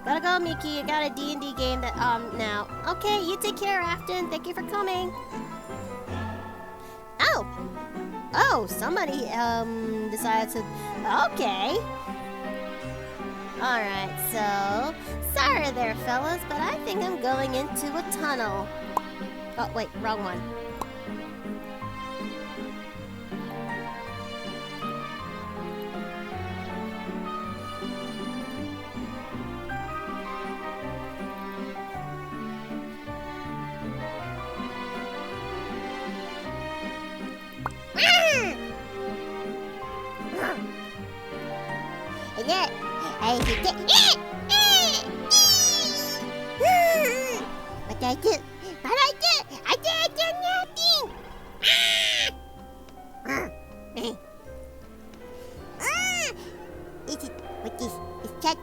Gotta go, Mickey. You got a D&D game that, now. Okay, you take care, Afton. Thank you for coming. Oh, somebody, decided to, okay. Alright, so, sorry there, fellas, but I think I'm going into a tunnel. Oh, wait, wrong one. What I do? I did nothing! Is it, what is, it's chat!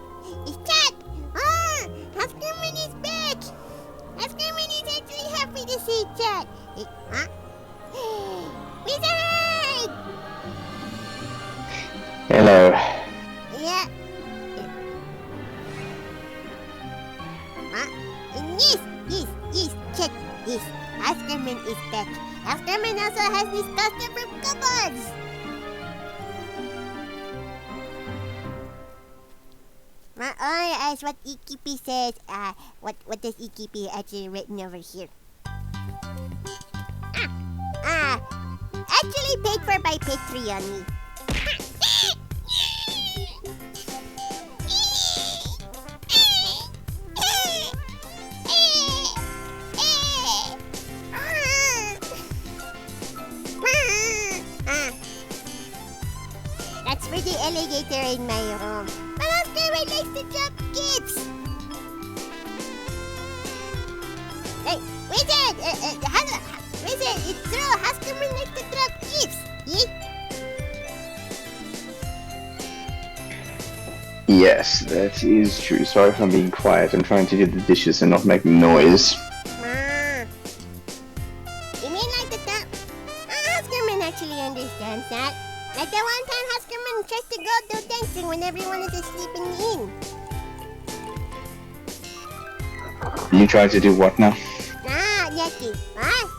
Huskerman is back! Huskerman is actually happy to see chat! Wizard! Hello. Yeah. Yes, check this. Askerman is back. Askerman also has this custom from Cupboards. As what EKP says, what does EKP actually written over here? Actually paid for by Patreon. That's for the alligator in my room. But Huskerman likes to drop gifts. Hey, Wizard! Wizard, it's true. Huskerman likes to drop gifts. Yeah? Yes, that is true. Sorry if I'm being quiet. I'm trying to do the dishes and not make noise. You mean like the Huskerman actually understands that. Like the one time Huskerman tries to go do dancing when everyone is asleep in the inn. You try to do what now? Nothing. What?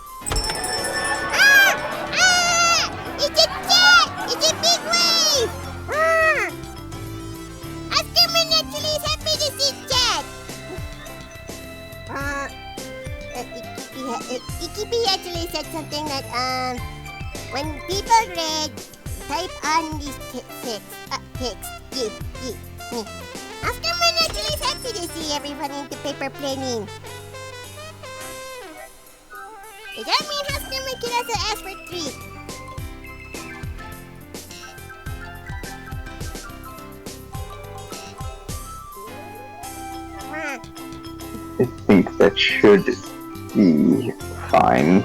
It's a jet! It's a big wave! Huskerman actually is happy to see jet! Ikipi actually said something that, when people read, type on these text. Huskerman actually is happy to see everyone in the paper planning. Does that mean Huskerman can also ask for a treat? I think that should be fine.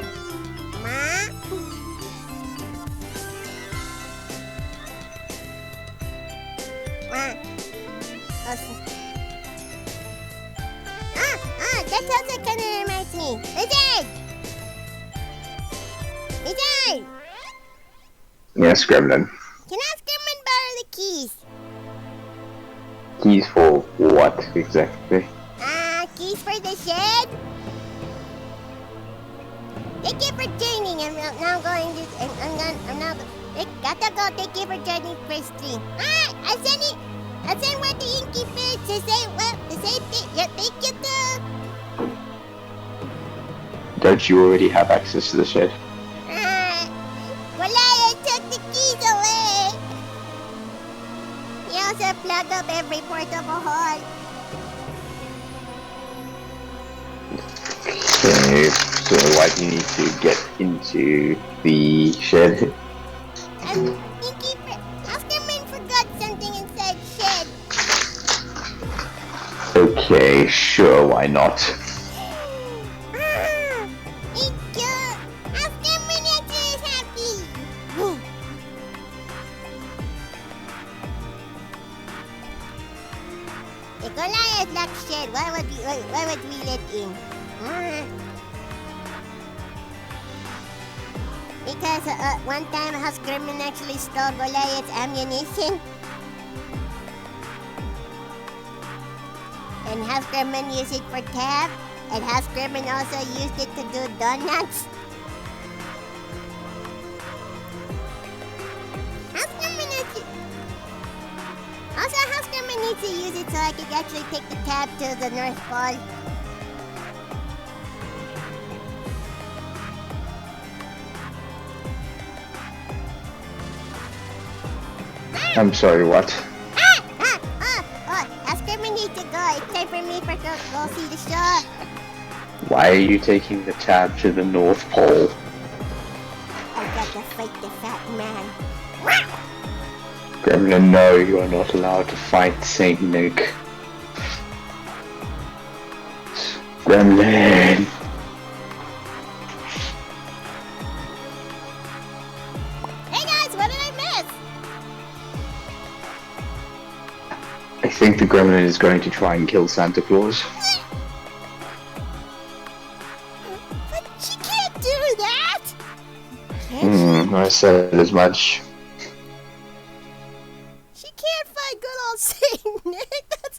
Yes, Gremlin. Can Gremlin borrow the keys? Keys for what exactly? Keys for the shed? Thank you for joining. I'm now going to. I'm now. Gotta go. Thank you for joining first stream. I sent one to Inky Fish to say, well, the same thing. Yeah, thank you too. Don't you already have access to the shed? Goliath took the keys away. He also plugged up every portable hole. Okay, so why do you need to get into the shed? Inky Fish. Oscarman forgot something inside shed. Okay, sure, why not? Goliath locked shed. Why would we let in? Because one time Huskerman actually stole Goliath's ammunition. And Huskerman used it for tab. And Huskerman also used it to do donuts. Huskerman needs to use it so I could actually take the tab to the North Pole. I'm sorry, what? Huskerman needs to go. It's time for me to go see the show. Why are you taking the tab to the North Pole? I got to fight the fat man. Gremlin, no, you are not allowed to fight Saint Nick. Gremlin! Hey guys, what did I miss? I think the Gremlin is going to try and kill Santa Claus. But she can't do that! Can she? I said as much. She can't fight good old Saint Nick. That's.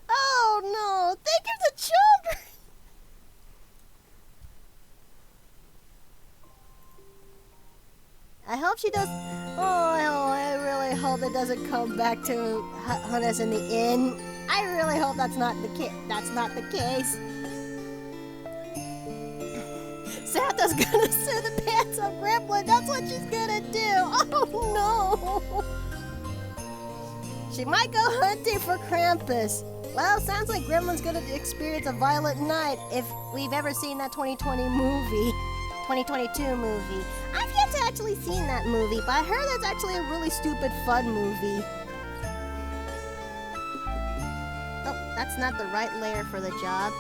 Oh no! Think of the children. I hope she does. I really hope it doesn't come back to hunt us in the inn. I really hope that's not the case. Santa's gonna sue the pants of Gremlin. That's what she's gonna do. Oh no! She might go hunting for Krampus. Well, sounds like Gremlin's gonna experience a violent night if we've ever seen that 2022 movie. I've yet to actually seen that movie, but I heard that's actually a really stupid fun movie. Oh, that's not the right layer for the job.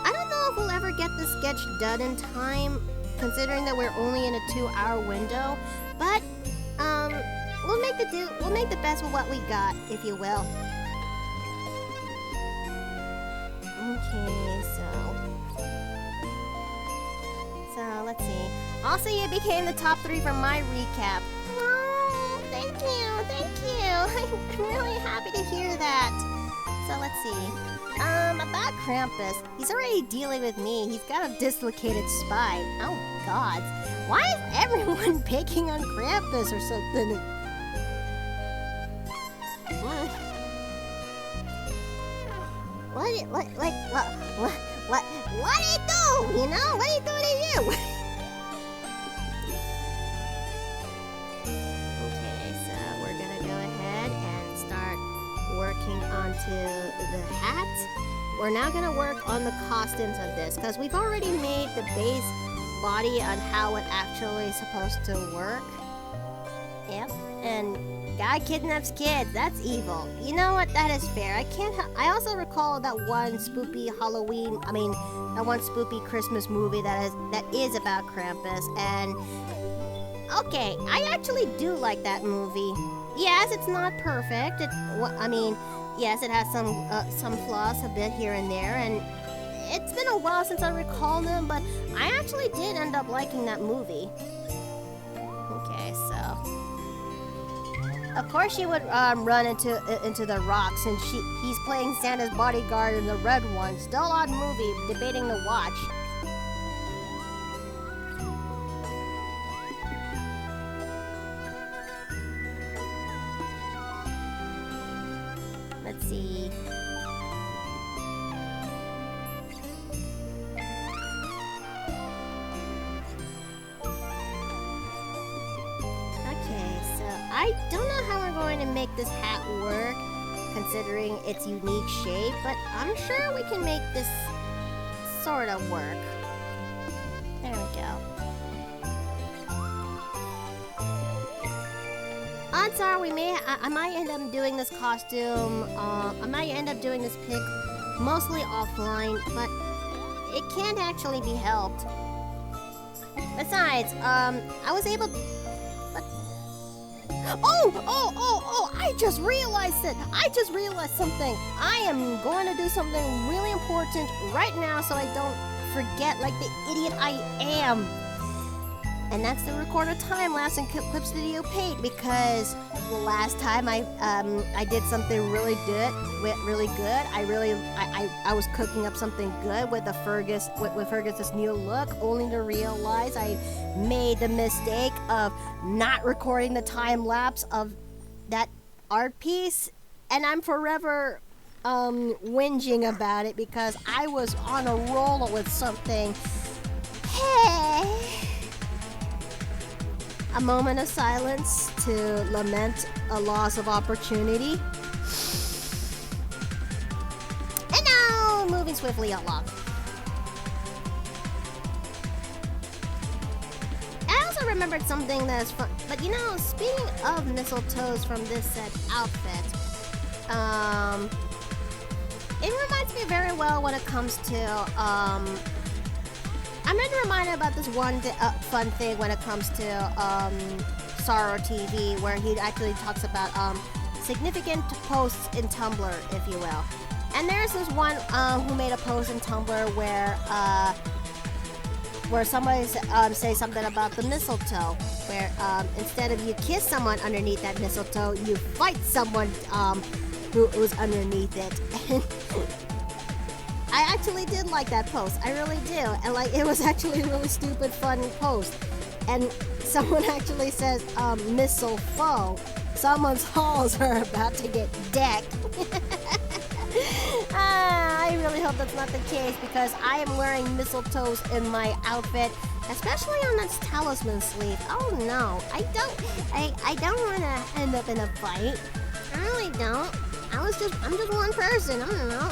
I don't know if we'll ever get this sketch done in time, considering that we're only in a 2-hour window, but we'll make the best with what we got, if you will. Okay, so let's see. Also, you became the top 3 for my recap. Oh, thank you. I'm really happy to hear that. So let's see. About Krampus, he's already dealing with me. He's got a dislocated spine. Oh God, why is everyone picking on Krampus or something? What do you do? You know, what do you do to you? Okay, so we're gonna go ahead and start working onto the hat. We're now gonna work on the costumes of this because we've already made the base body on how it actually is supposed to work. Yep, and guy kidnaps kids. That's evil. You know what? That is fair. I also recall that one spoopy that one spoopy Christmas movie that is about Krampus. And okay, I actually do like that movie. Yes, it's not perfect. Yes, it has some flaws a bit here and there, and it's been a while since I recall them, but I actually did end up liking that movie. Okay, so Of course she would run into the rocks, and he's playing Santa's bodyguard in the red one. Still on movie, debating to watch. Let's see. I don't know how we're going to make this hat work, considering its unique shape, but I'm sure we can make this sort of work. There we go. Odds are I might end up doing this costume, I might end up doing this pic mostly offline, but it can't actually be helped. Besides, I was able... Oh! I just realized it! I just realized something! I am going to do something really important right now so I don't forget like the idiot I am. And that's to record a time lapse in Clips Video Paint, because the last time I did something really good. I was cooking up something good with Fergus's new look, only to realize I made the mistake of not recording the time lapse of that art piece, and I'm forever whinging about it because I was on a roll with something. Hey. A moment of silence to lament a loss of opportunity. And now, moving swiftly along. I also remembered something that's fun. But you know, speaking of mistletoes from this said outfit, it reminds me very well when it comes to, I'm then reminded about this one fun thing when it comes to Sorrow TV, where he actually talks about significant posts in Tumblr, if you will. And there's this one who made a post in Tumblr where somebody say something about the mistletoe, where instead of you kiss someone underneath that mistletoe, you fight someone who was underneath it. I actually did like that post. I really do. And like, it was actually a really stupid, fun post. And someone actually says, missile foe. Someone's halls are about to get decked. I really hope that's not the case, because I am wearing mistletoes in my outfit, especially on that talisman sleeve. Oh no, I don't want to end up in a fight. I really don't. I'm just one person. I don't know.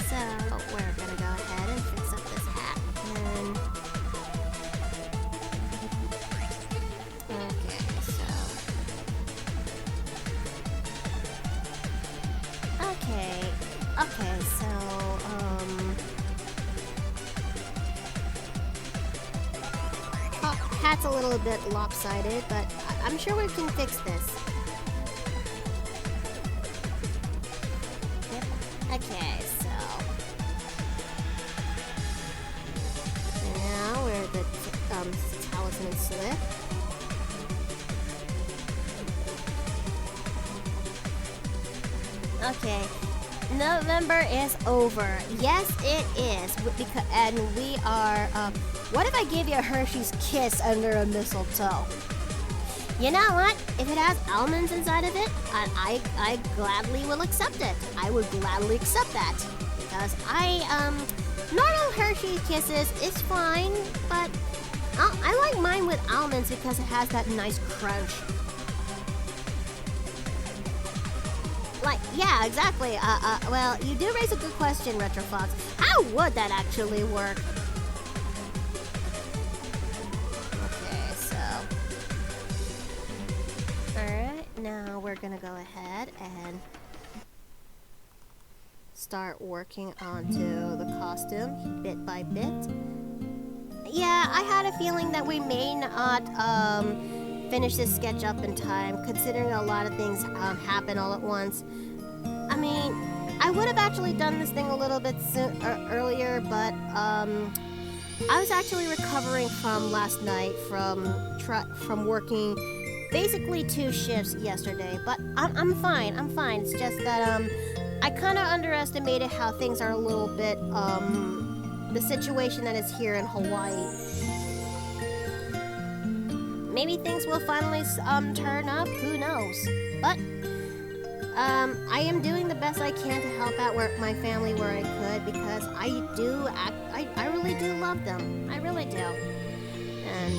So we're gonna go ahead and fix up this hat. And okay, so hat's a little bit lopsided, but I'm sure we can fix this. Yep. Okay, so now we're the talisman slip. Okay, November is over. Yes, it is. And we are. What if I gave you a Hershey's Kiss under a mistletoe? You know what? If it has almonds inside of it, I gladly will accept it. I would gladly accept that, because normal Hershey Kisses is fine, but I like mine with almonds because it has that nice crunch. Like, yeah, exactly. Well, you do raise a good question, Retrofox. How would that actually work? Okay, so... Alright, now we're gonna go ahead and start working onto the costume, bit by bit. Yeah, I had a feeling that we may not, finish this sketch up in time, considering a lot of things happen all at once. I mean, I would have actually done this thing a little bit earlier, but I was actually recovering from last night from working basically 2 shifts yesterday, but I'm fine. I'm fine. It's just that I kind of underestimated how things are a little bit the situation that is here in Hawaii. Maybe things will finally turn up. Who knows? But I am doing the best I can to help out my family where I could, because I really do love them. I really do. And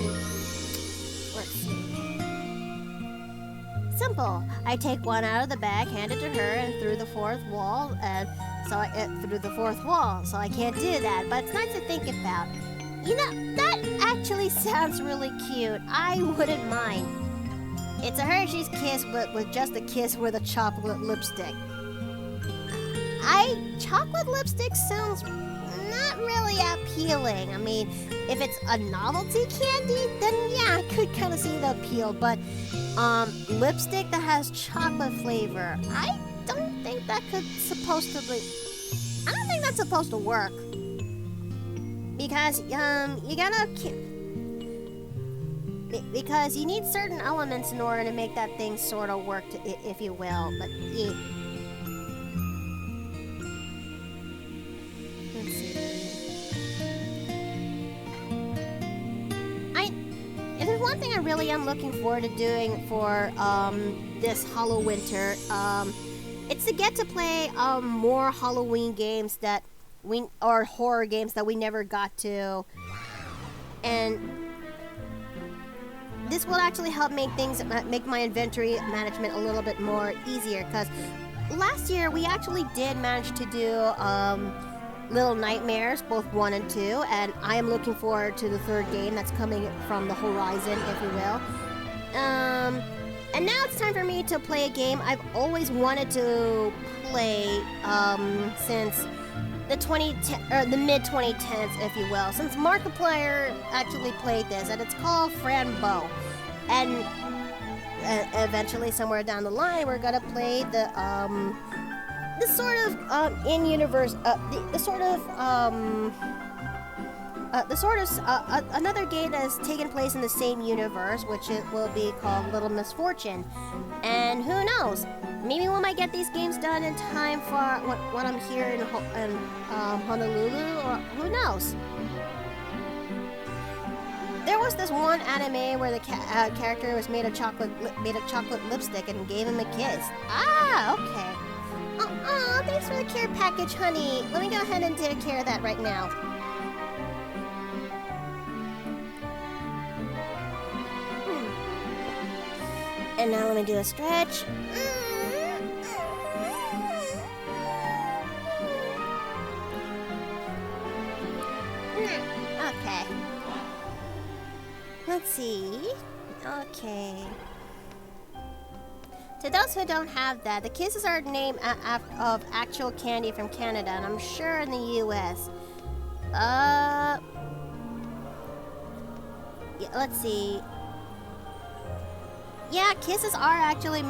let's see. Simple. I take one out of the bag, hand it to her, and through the fourth wall, through the fourth wall. So I can't do that, but it's nice to think about. You know, that actually sounds really cute. I wouldn't mind. It's a Hershey's Kiss, but with just a kiss with a chocolate lipstick. Chocolate lipstick sounds not really appealing. I mean, if it's a novelty candy, then yeah, I could kind of see the appeal. But lipstick that has chocolate flavor, I don't think that's supposed to work. Because because you need certain elements in order to make that thing sort of work, if you will. But yeah. Let's see. If there's one thing I really am looking forward to doing for this HalloWinter, it's to get to play more Halloween games or horror games that we never got to, and this will actually help make my inventory management a little bit more easier, because last year we actually did manage to do Little Nightmares, both 1 and 2, and I am looking forward to the 3rd game that's coming from the horizon, if you will. And now it's time for me to play a game I've always wanted to play since the mid-2010s, if you will, since Markiplier actually played this, and it's called Frambo. And eventually, somewhere down the line, we're gonna play the sort of another game that has taken place in the same universe, which it will be called Little Misfortune. And who knows? Maybe we might get these games done in time for when I'm here in Honolulu, or who knows? There was this one anime where the character was made of chocolate lipstick and gave him a kiss. Ah, okay. Oh, thanks for the care package, honey. Let me go ahead and take care of that right now. And now let me do a stretch. Okay. Let's see. Okay. To those who don't have that, the kisses are named of actual candy from Canada, and I'm sure in the U.S. Yeah, let's see. Yeah, kisses are actually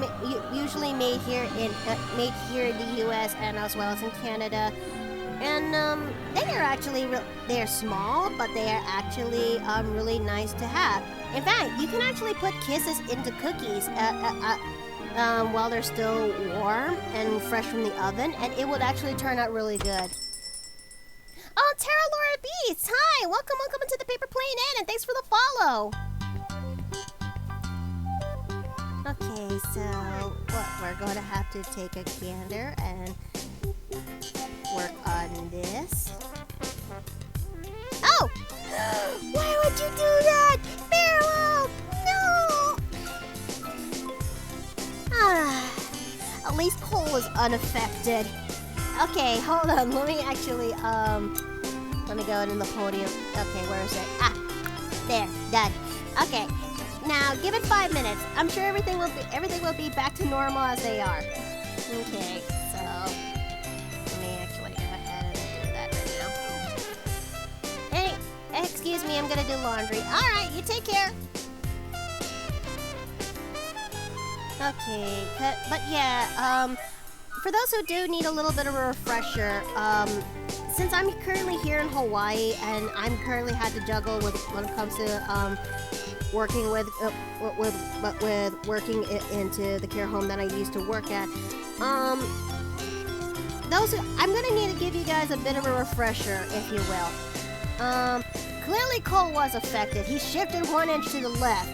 usually made here in the U.S. and as well as in Canada, and they're small, but they are actually really nice to have. In fact, you can actually put kisses into cookies while they're still warm and fresh from the oven, and it would actually turn out really good. Oh, Terra Laura Beats! Hi! Welcome into the Paper Plane Inn, and thanks for the follow! Okay, so we're going to have to take a gander and work on this. Oh! Why would you do that? Barrel! No! At least Cole is unaffected. Okay, hold on. Let me actually, let me go in the podium. Okay, where is it? Ah, there, done. Okay, now give it 5 minutes. I'm sure everything will be back to normal as they are. Okay, so let me actually go ahead and do that right now. Hey, excuse me, I'm gonna do laundry. All right, you take care. Okay, but yeah, for those who do need a little bit of a refresher, since I'm currently here in Hawaii and I'm currently had to juggle with when it comes to working with working into the care home that I used to work at, I'm gonna need to give you guys a bit of a refresher, if you will. Clearly Cole was affected. He shifted 1 inch to the left.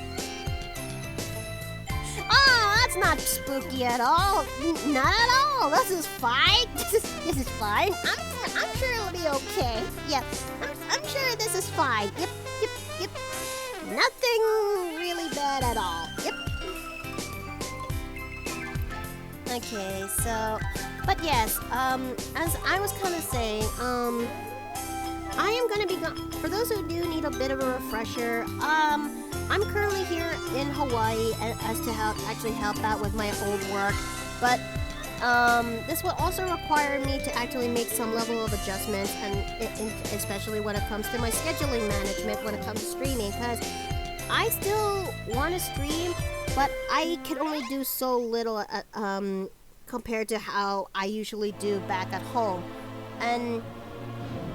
Oh, that's not spooky at all. Not at all. This is fine. This is fine. I'm sure it'll be okay. Yep. I'm sure this is fine. Yep. Nothing really bad at all. Yep. Okay, so, but yes, as I was kind of saying, I am gonna be for those who do need a bit of a refresher, I'm currently here in Hawaii as to help out with my old work, but this will also require me to actually make some level of adjustments, and especially when it comes to my scheduling management, when it comes to streaming, because I still want to stream, but I can only do so little compared to how I usually do back at home, and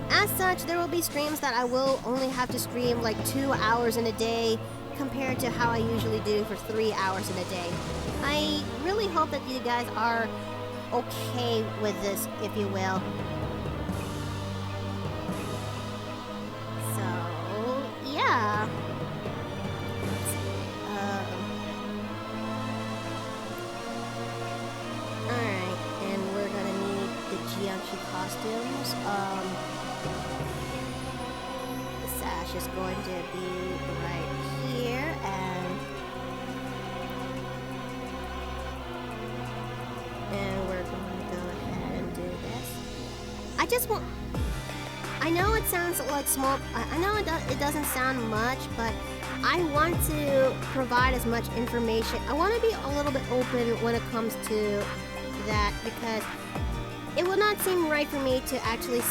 as such, there will be streams that I will only have to stream like 2 hours in a day compared to how I usually do for 3 hours in a day. I really hope that you guys are okay with this, if you will. So, yeah. Alright, and we're gonna need the Jiangshi costumes. The sash is going to be right here, and we're going to go ahead and do this. I know it sounds like small, I know it doesn't sound much, but I want to provide as much information. I want to be a little bit open when it comes to that, because it will not seem right for me to actually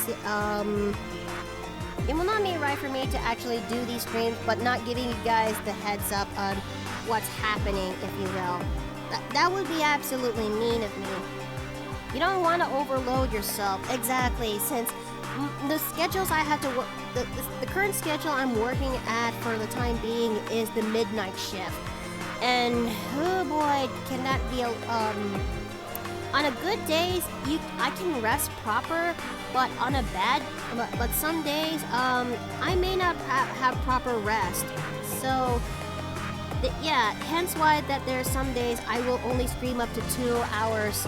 it will not be right for me to actually do these streams but not giving you guys the heads up on what's happening, if you will. That would be absolutely mean of me. You don't want to overload yourself. Exactly, since the schedules I have to work, the current schedule I'm working at for the time being is the midnight shift, and oh boy, can that be on a good days, I can rest proper, but on a bad, but some days, I may not have proper rest. So, yeah, hence why that there are some days I will only stream up to 2 hours,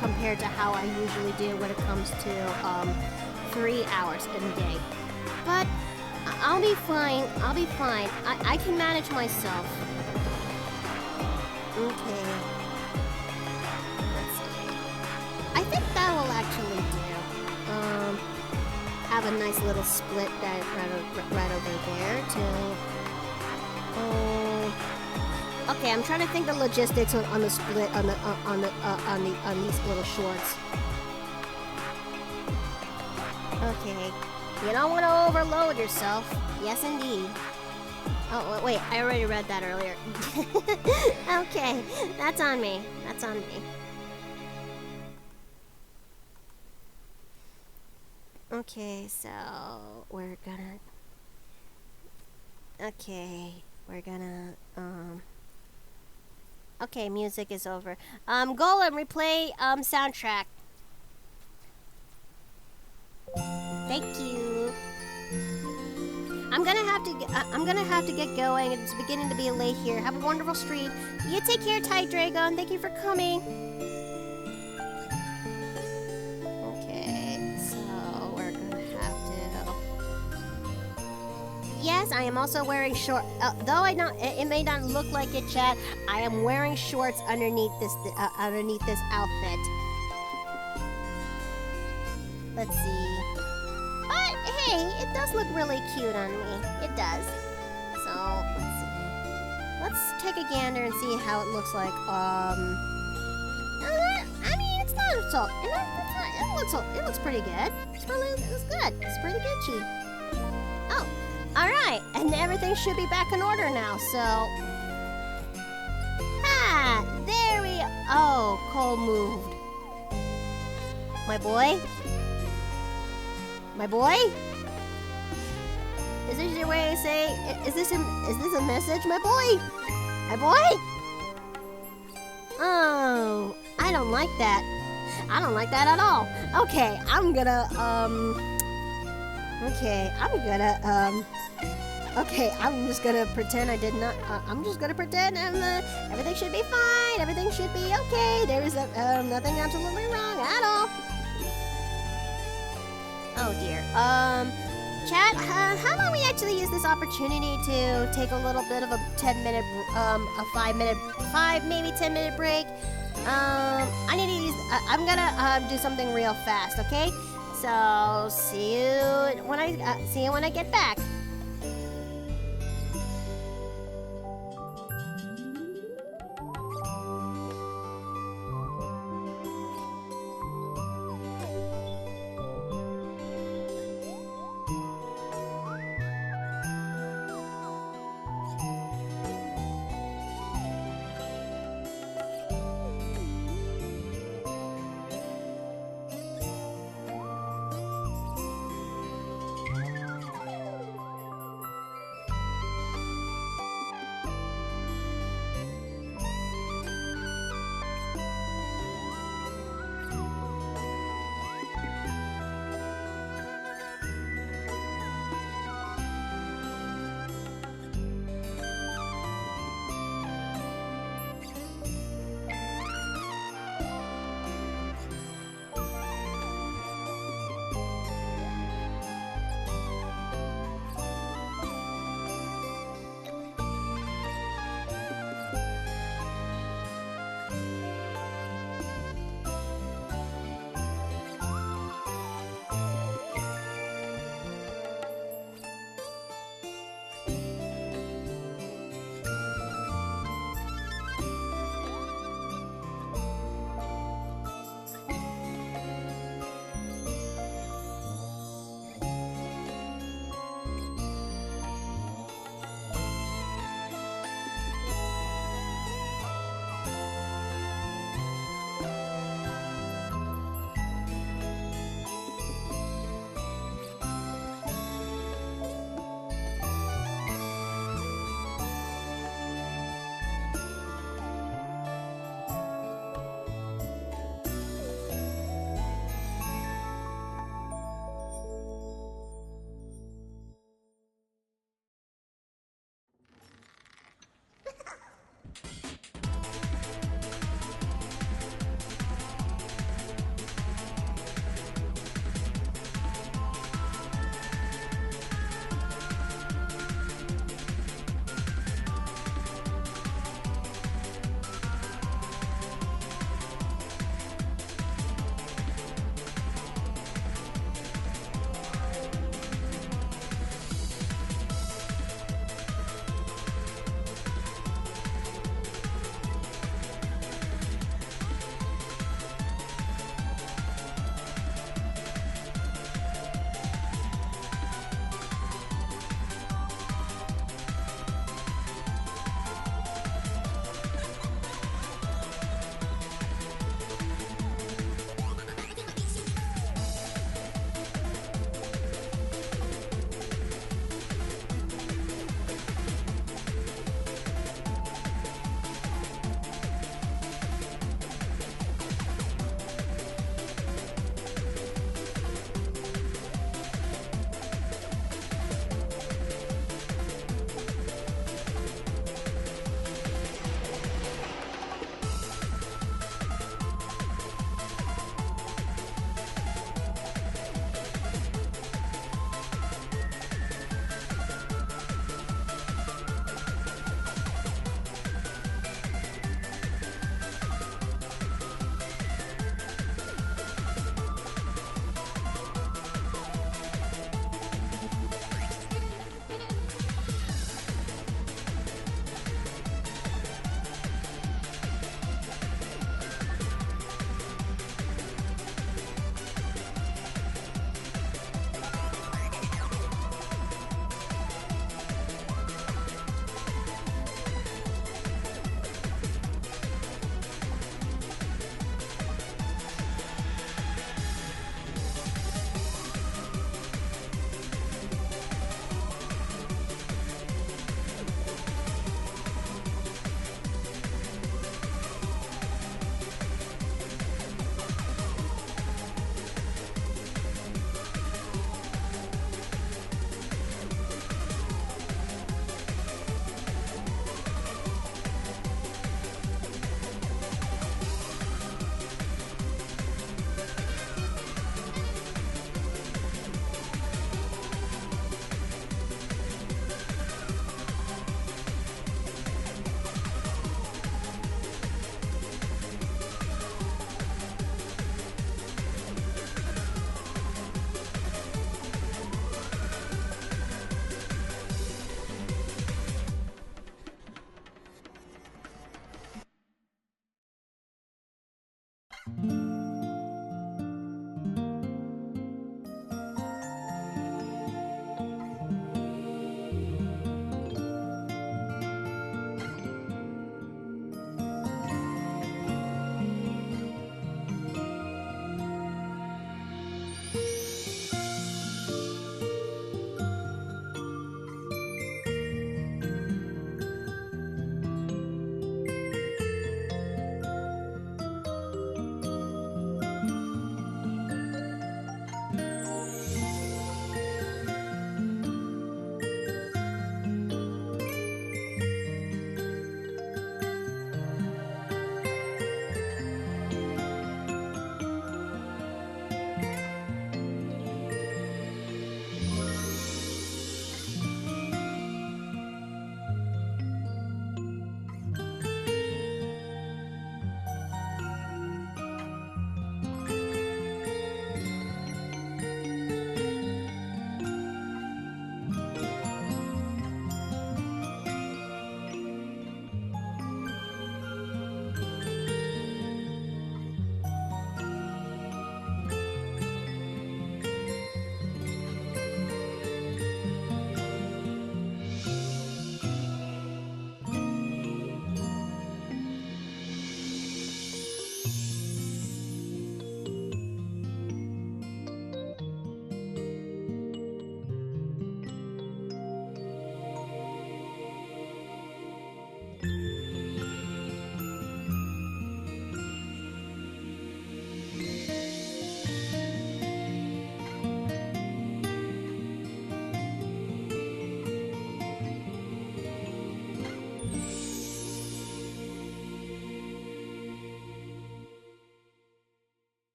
compared to how I usually do when it comes to 3 hours in a day. But I'll be fine. I'll be fine. I can manage myself. Okay. I think that will actually do. Have a nice little split that right over there too. Okay, I'm trying to think the logistics on the split on these little shorts. Okay, you don't want to overload yourself. Yes, indeed. Oh wait, I already read that earlier. Okay, that's on me. That's on me. Okay, so we're gonna okay, music is over. Golem, replay soundtrack. Thank you. I'm gonna have to get going. It's beginning to be late here. Have a wonderful stream. You take care, Tide Dragon. Thank you for coming. Okay, so we're gonna have to. Yes, I am also wearing short. Though it may not look like it, chat. I am wearing shorts underneath this outfit. Let's see. But hey, it does look really cute on me. It does. So let's see. Let's take a gander and see how it looks like. I mean, it's not so. It looks pretty good. It's good. It's pretty good, Oh, all right. And everything should be back in order now. So, there we. Oh, Cole moved. My boy. My boy? Is this your way of saying, is this a message, my boy? My boy? Oh, I don't like that. I don't like that at all. Okay, I'm gonna, okay, I'm just gonna pretend I did not, I'm just gonna pretend everything should be fine, everything should be okay, there is nothing absolutely wrong at all. Oh dear, chat, how about we actually use this opportunity to take a little bit of a 10-minute, a 5 maybe 10-minute break. I need to use, I'm gonna, do something real fast, okay? So, see you when I get back.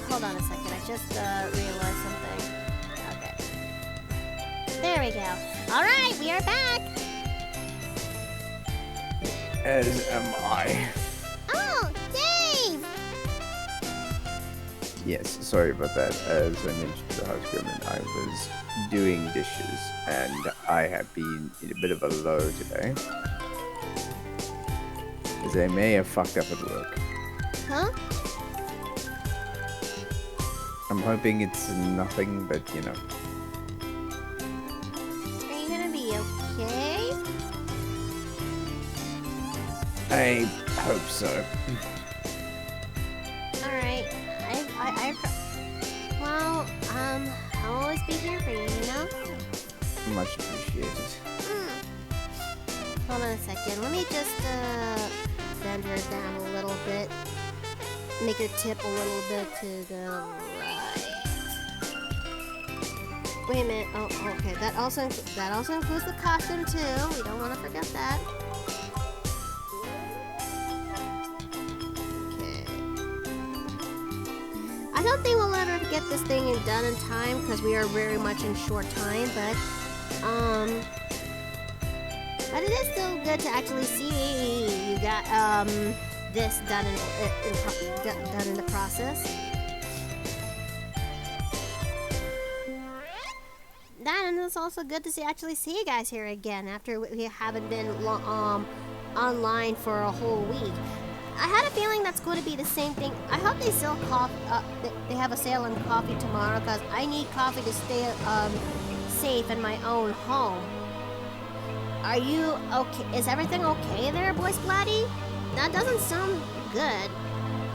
hold on a second. I just realized something. Okay. There we go. All right, we are back. As am I. Oh, Dave! Yes, sorry about that. As I mentioned to the housekeeper, I was doing dishes, and I have been in a bit of a low today. As I may have fucked up at work. Huh? I'm hoping it's nothing, but you know. Are you gonna be okay? I hope so. Alright. Well, I'll always be here for you, you know? Much appreciated. Hold on a second. Let me just, bend her down a little bit. Make her tip a little bit to the right. Wait a minute. Oh, okay. That also includes the costume, too. We don't want to forget that. I don't think we'll ever get this thing done in time because we are very much in short time, but it is still good to actually see you got this done in the process. And it's also good to actually see you guys here again after we haven't been online for a whole week. I had a feeling that's going to be the same thing. I hope they sell coffee. They have a sale on coffee tomorrow because I need coffee to stay safe in my own home. Are you okay? Is everything okay there, Boy Splatty? That doesn't sound good.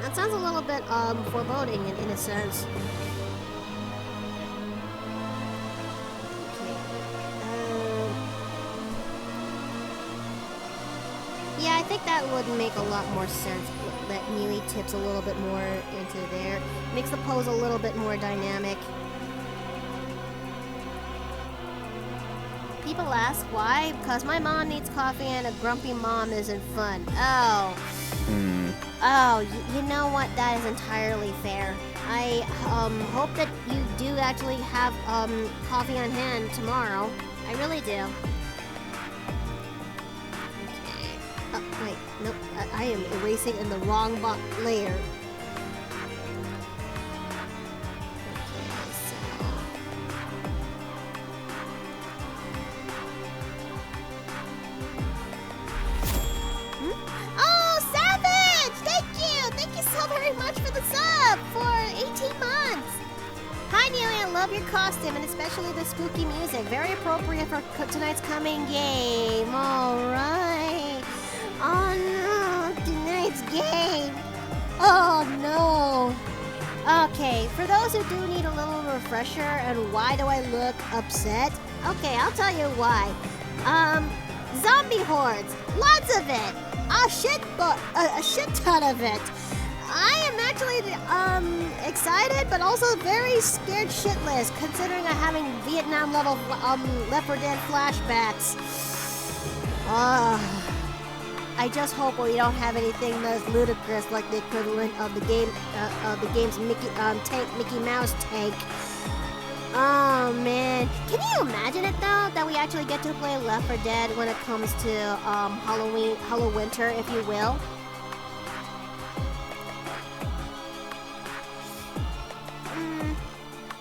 That sounds a little bit foreboding in a sense. Yeah, I think that would make a lot more sense. That Mealy tips a little bit more into there. Makes the pose a little bit more dynamic. People ask why? Because my mom needs coffee and a grumpy mom isn't fun. Oh. Oh, you know what? That is entirely fair. I hope that you do actually have coffee on hand tomorrow. I really do. Oh, wait, nope, I am erasing in the wrong layer. Okay, so... Oh, Savage! Thank you so very much for the sub for 18 months! Hi, Neely, I love your costume, and especially the spooky music. Very appropriate for tonight's coming game. Alright. Oh no, tonight's game. Oh no. Okay, for those who do need a little refresher and why do I look upset? Okay, I'll tell you why. Zombie hordes, lots of it. A shit ton of it. I am actually excited, but also very scared shitless, considering I'm having Vietnam level Left 4 Dead flashbacks. I just hope we don't have anything that's ludicrous like the equivalent of the game's Mickey Mouse tank. Oh man, can you imagine it though that we actually get to play Left 4 Dead when it comes to HalloWinter, if you will?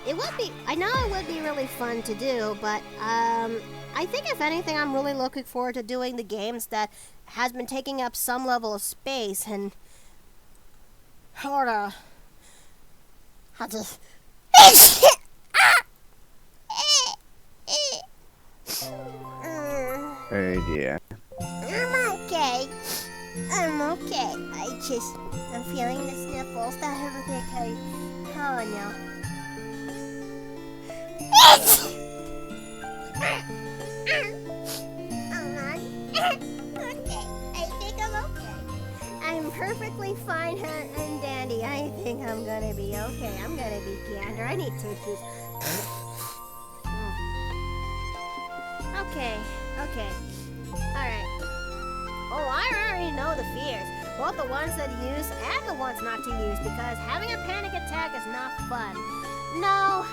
It would be. I know it would be really fun to do, but I think if anything, I'm really looking forward to doing the games that has been taking up some level of space and hold on. I'll just. Oh dear. I'm okay. I'm feeling the sniffles. That everything. Oh no. Okay, I think I'm okay. I'm perfectly fine and dandy. I think I'm gonna be okay. I'm gonna be gander. I need tissues. Okay. Alright. Oh, I already know the fears. Both the ones that use and the ones not to use, because having a panic attack track is not fun. No,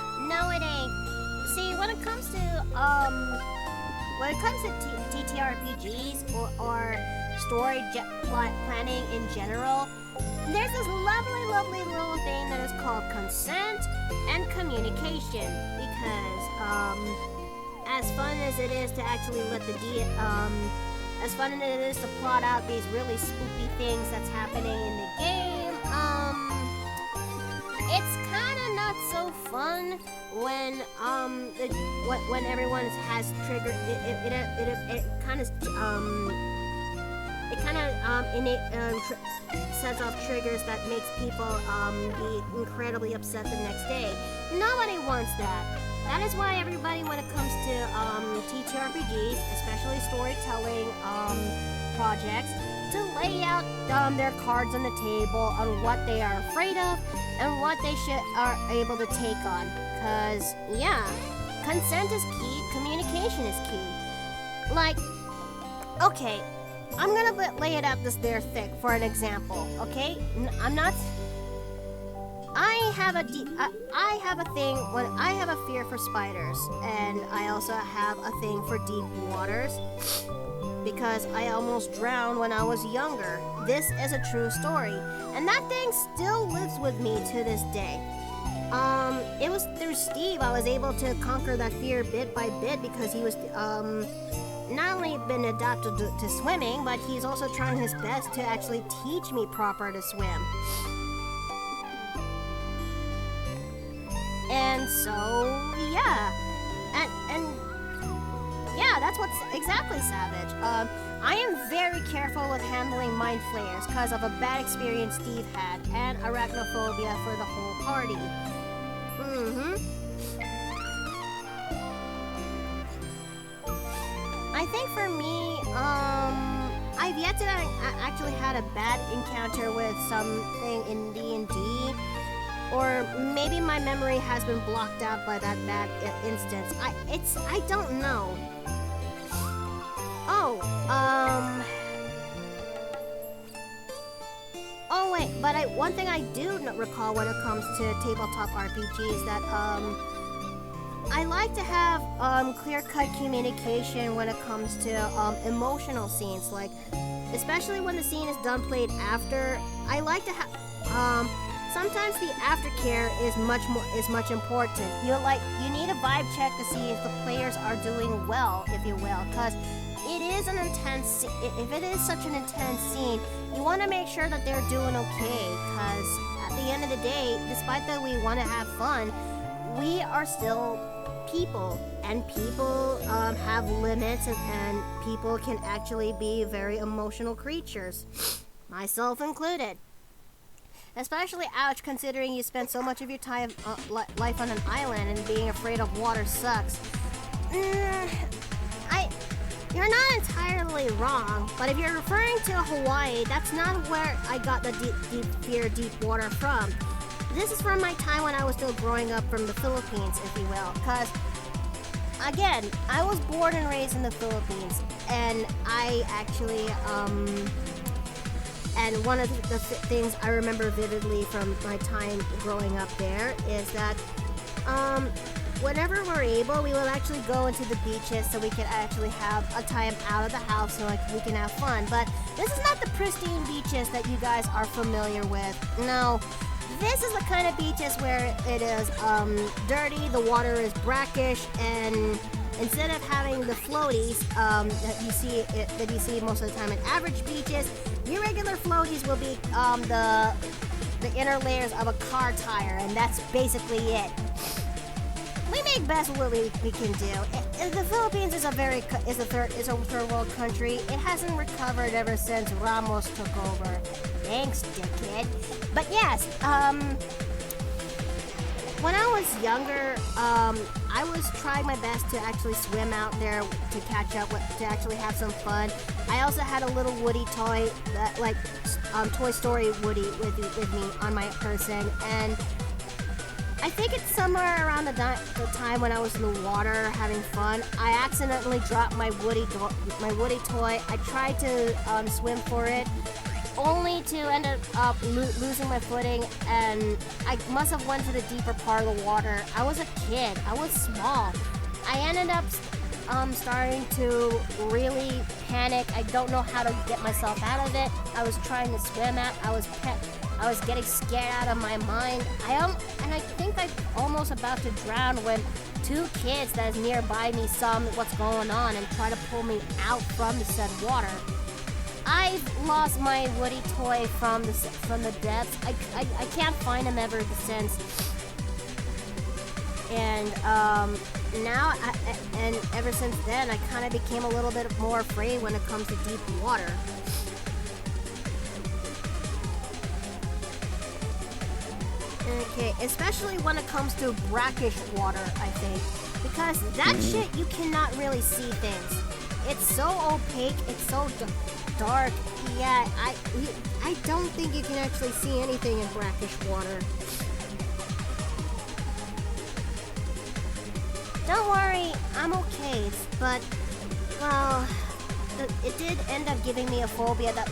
it ain't. See, when it comes to TTRPGs or story planning in general, there's this lovely little thing that is called consent and communication. Because as fun as it is to actually as fun as it is to plot out these really spooky things that's happening in the game, it's kind of not so fun when when everyone has triggered it kind of sets off triggers that makes people be incredibly upset the next day. Nobody wants that. That is why everybody, when it comes to TTRPGs, especially storytelling projects, to lay out their cards on the table on what they are afraid of and what they are able to take on. Because, yeah, consent is key, communication is key. Like, okay, I'm gonna lay it out this there thick for an example, okay? I have a fear for spiders, and I also have a thing for deep waters because I almost drowned when I was younger. This is a true story, and that thing still lives with me to this day. It was through Steve I was able to conquer that fear bit by bit because he was not only been adapted to swimming, but he's also trying his best to actually teach me proper to swim. And so, yeah, and yeah, that's what's exactly savage. I am very careful with handling mind flayers because of a bad experience Steve had, and arachnophobia for the whole party. I think for me, I've yet to actually had a bad encounter with something in D&D. Or maybe my memory has been blocked out by that bad instance. I don't know. Oh wait, but one thing I do recall when it comes to tabletop RPGs that I like to have clear-cut communication when it comes to emotional scenes, like especially when the scene is done played after. I like to have sometimes the aftercare is much important. You need a vibe check to see if the players are doing well, if you will, because it is an intense. If it is such an intense scene, you want to make sure that they're doing okay. Because at the end of the day, despite that we want to have fun, we are still people, and people have limits, and people can actually be very emotional creatures, myself included. Especially, ouch, considering you spend so much of your time life on an island and being afraid of water sucks. You're not entirely wrong, but if you're referring to Hawaii, that's not where I got the deep water from. This is from my time when I was still growing up from the Philippines, if you will, because, again, I was born and raised in the Philippines, and I actually, and one of the things I remember vividly from my time growing up there is that whenever we're able, we will actually go into the beaches so we can actually have a time out of the house so we can have fun. But this is not the pristine beaches that you guys are familiar with. No, this is the kind of beaches where it is dirty, the water is brackish, and instead of having the floaties that you see most of the time in average beaches, your regular floaties will be the inner layers of a car tire, and that's basically it. We make best what we can do. The Philippines is a third world country. It hasn't recovered ever since Ramos took over. Thanks, dickhead. But yes, when I was younger, I was trying my best to actually swim out there to catch up, to actually have some fun. I also had a little Woody toy, Toy Story Woody with me on my person, and I think it's somewhere around the time when I was in the water having fun, I accidentally dropped my Woody toy. I tried to swim for it, only to end up losing my footing, and I must have went to the deeper part of the water. I was a kid. I was small. I ended up starting to really panic. I don't know how to get myself out of it. I was trying to swim out. I was getting scared out of my mind. And I think I'm almost about to drown when two kids that's nearby me saw what's going on and try to pull me out from the said water. I lost my Woody toy from the depths. I can't find him ever since. And now, and ever since then, I kind of became a little bit more afraid when it comes to deep water. Okay, especially when it comes to brackish water, I think. Because that shit, you cannot really see things. It's so opaque, it's so dark. Yeah, I don't think you can actually see anything in brackish water. Don't worry, I'm okay. But, well, it did end up giving me a phobia that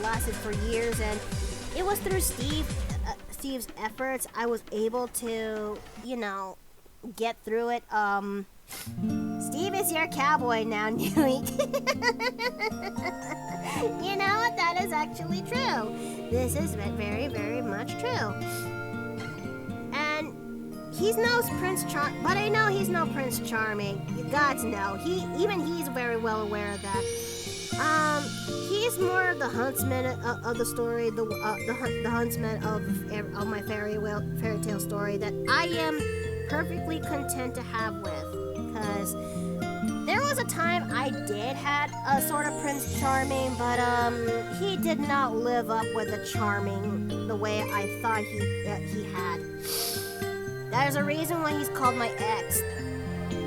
lasted for years, and it was through Steve's efforts I was able to, get through it. Steve is your cowboy now, Newey. You know what? That is actually true. This is very, very much true. And he's no Prince Charming, but I know he's no Prince Charming. You gots know. He's very well aware of that. He's more of the huntsman of the story, the huntsman of my fairy tale story that I am perfectly content to have with, because there was a time I did had a sort of Prince Charming, but he did not live up with the charming the way I thought he had. That is a reason why he's called my ex.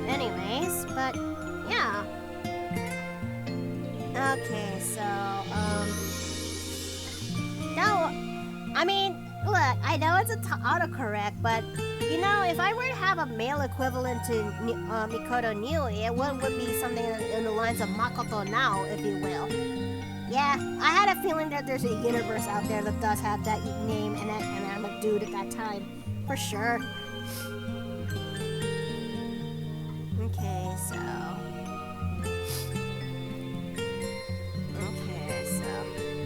Anyways, but yeah. Okay, so no, I mean, look, I know it's autocorrect, but if I were to have a male equivalent to Mikoto Niui, it would be something in the lines of Makoto Nao, if you will. Yeah, I had a feeling that there's a universe out there that does have that name, and I'm a dude at that time, for sure. Okay, so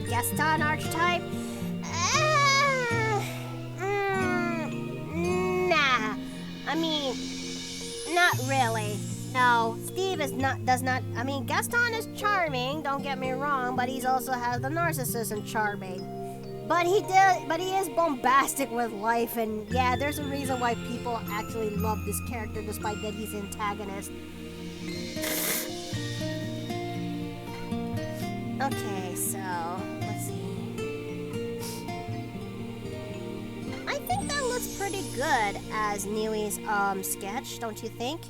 Gaston archetype? Nah. I mean, not really. No, Steve does not. I mean, Gaston is charming, don't get me wrong, but he also has the narcissism charming. But he is bombastic with life, and yeah, there's a reason why people actually love this character despite that he's antagonist. Okay, so let's see. I think that looks pretty good as Niui's sketch, don't you think?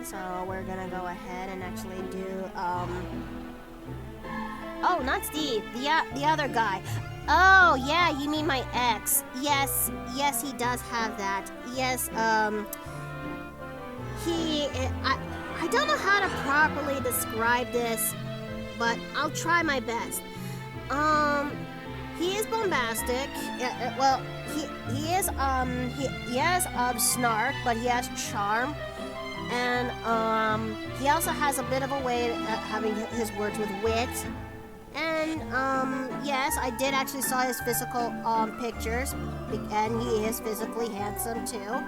So we're gonna go ahead and actually do oh, not Steve, the other guy. Oh yeah, you mean my ex? Yes, he does have that. Yes, I don't know how to properly describe this, but I'll try my best. He is bombastic. Well, he has snark, but he has charm, and he also has a bit of a way of having his words with wit. And yes, I did actually saw his physical pictures, and he is physically handsome too.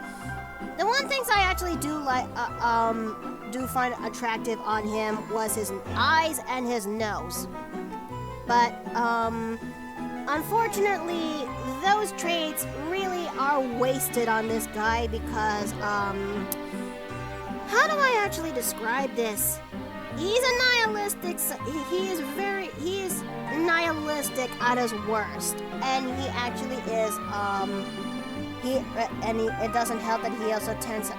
The one things I actually do find attractive on him was his eyes and his nose. But unfortunately, those traits really are wasted on this guy because how do I actually describe this? He's a nihilistic. He is nihilistic at his worst, and he actually is it doesn't help that he also tends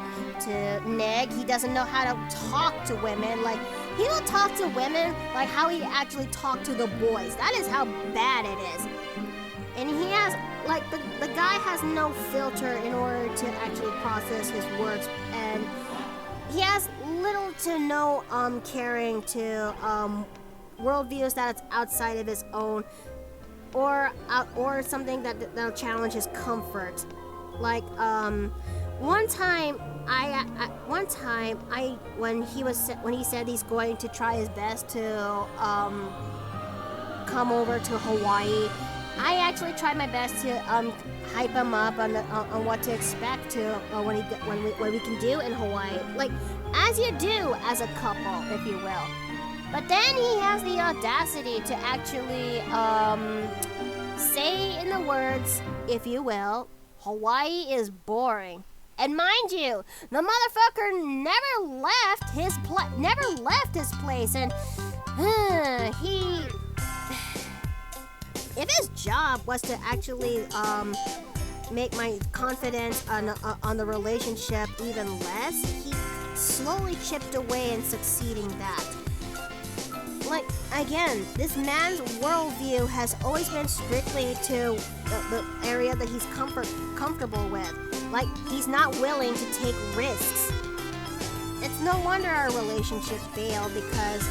to nag. He doesn't know how to talk to women. Like, he will talk to women like how he actually talked to the boys. That is how bad it is. And he has, like, the guy has no filter in order to actually process his words. And he has little to no caring to worldviews that's outside of his own, or something that'll challenge his comfort. Like one time when he said he's going to try his best to come over to Hawaii, I actually tried my best to hype him up on what to expect to what we can do in Hawaii, like as you do as a couple, if you will. But then he has the audacity to actually say in the words, if you will, Hawaii is boring. And mind you, the motherfucker never left his place, and he. If his job was to actually make my confidence on the relationship even less, he slowly chipped away in succeeding that. Like, again, this man's worldview has always been strictly to the area that he's comfortable with. Like, he's not willing to take risks. It's no wonder our relationship failed, because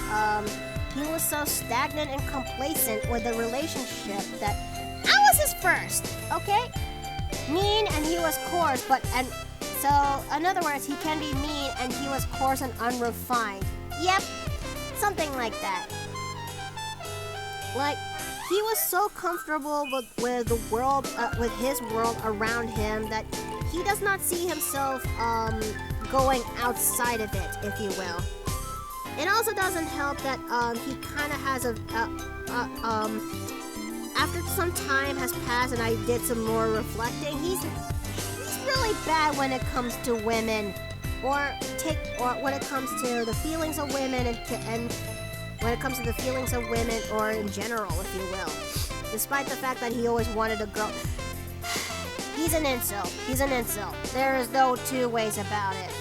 he was so stagnant and complacent with the relationship that I was his first, okay? Mean and he was coarse, so in other words, he can be mean and he was coarse and unrefined. Yep, something like that. Like, he was so comfortable with the world, with his world around him, that he does not see himself going outside of it, if you will. It also doesn't help that he kind of has after some time has passed and I did some more reflecting, he's really bad when it comes to women, or when it comes to the feelings of women, and when it comes to the feelings of women, or in general, if you will. Despite the fact that he always wanted a girl. He's an incel. There is no two ways about it.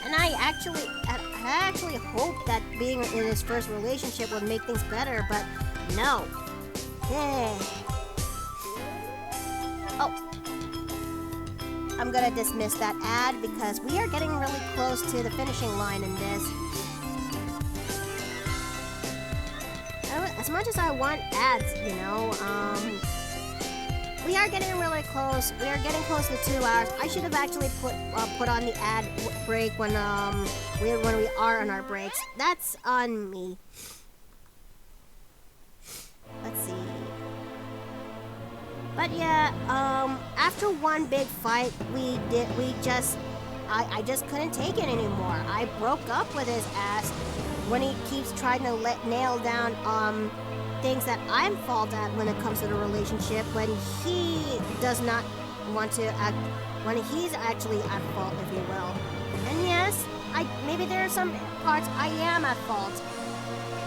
And I actually hoped that being in his first relationship would make things better, but no. Oh, I'm gonna dismiss that ad because we are getting really close to the finishing line in this. As much as I want ads, we are getting really close. We are getting close to 2 hours. I should have actually put on the ad break when we are on our breaks. That's on me. Let's see. But yeah, after one big fight, I just couldn't take it anymore. I broke up with his ass when he keeps trying to nail down things that I'm fault at when it comes to the relationship, when he does not want to act, when he's actually at fault, if you will. And yes, maybe there are some parts I am at fault,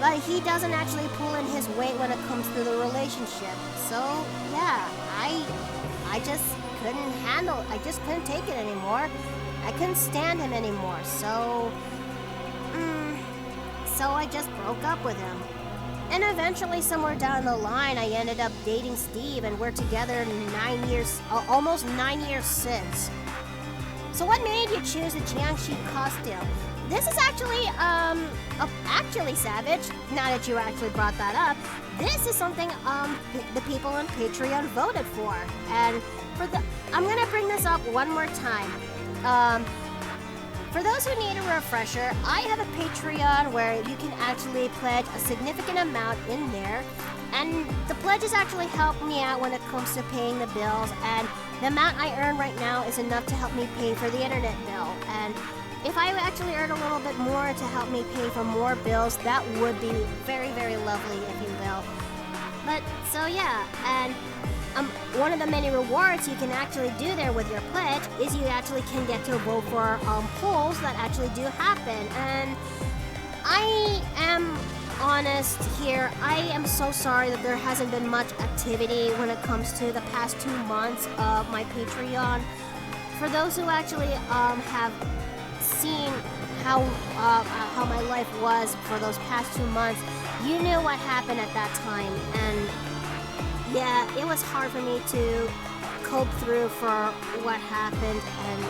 but he doesn't actually pull in his weight when it comes to the relationship. So yeah, I just couldn't take it anymore. I couldn't stand him anymore. So I just broke up with him. And eventually, somewhere down the line, I ended up dating Steve, and we're together 9 years, almost 9 years since. So what made you choose the Jiangxi costume? This is actually Savage, now that you actually brought that up, this is something the people on Patreon voted for. And I'm gonna bring this up one more time. For those who need a refresher, I have a Patreon where you can actually pledge a significant amount in there, and the pledges actually help me out when it comes to paying the bills, and the amount I earn right now is enough to help me pay for the internet bill. And if I actually earn a little bit more to help me pay for more bills, that would be very, very lovely, if you will. But, so yeah, and one of the many rewards you can actually do there with your pledge is you actually can get to vote for polls that actually do happen. And I am honest here, I am so sorry that there hasn't been much activity when it comes to the past 2 months of my Patreon. For those who actually have seen how my life was for those past 2 months, you knew what happened at that time, and yeah, it was hard for me to cope through for what happened, and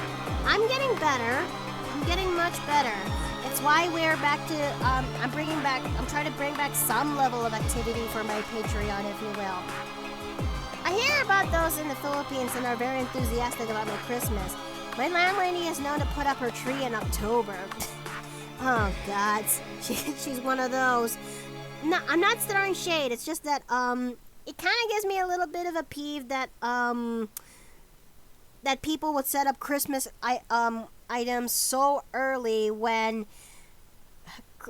I'm getting better. I'm getting much better. It's why we're back to, I'm trying to bring back some level of activity for my Patreon, if you will. I hear about those in the Philippines and are very enthusiastic about my Christmas. My landlady is known to put up her tree in October. Oh, God. She's one of those. No, I'm not throwing shade. It's just that, it kind of gives me a little bit of a peeve that, that people would set up Christmas items so early when,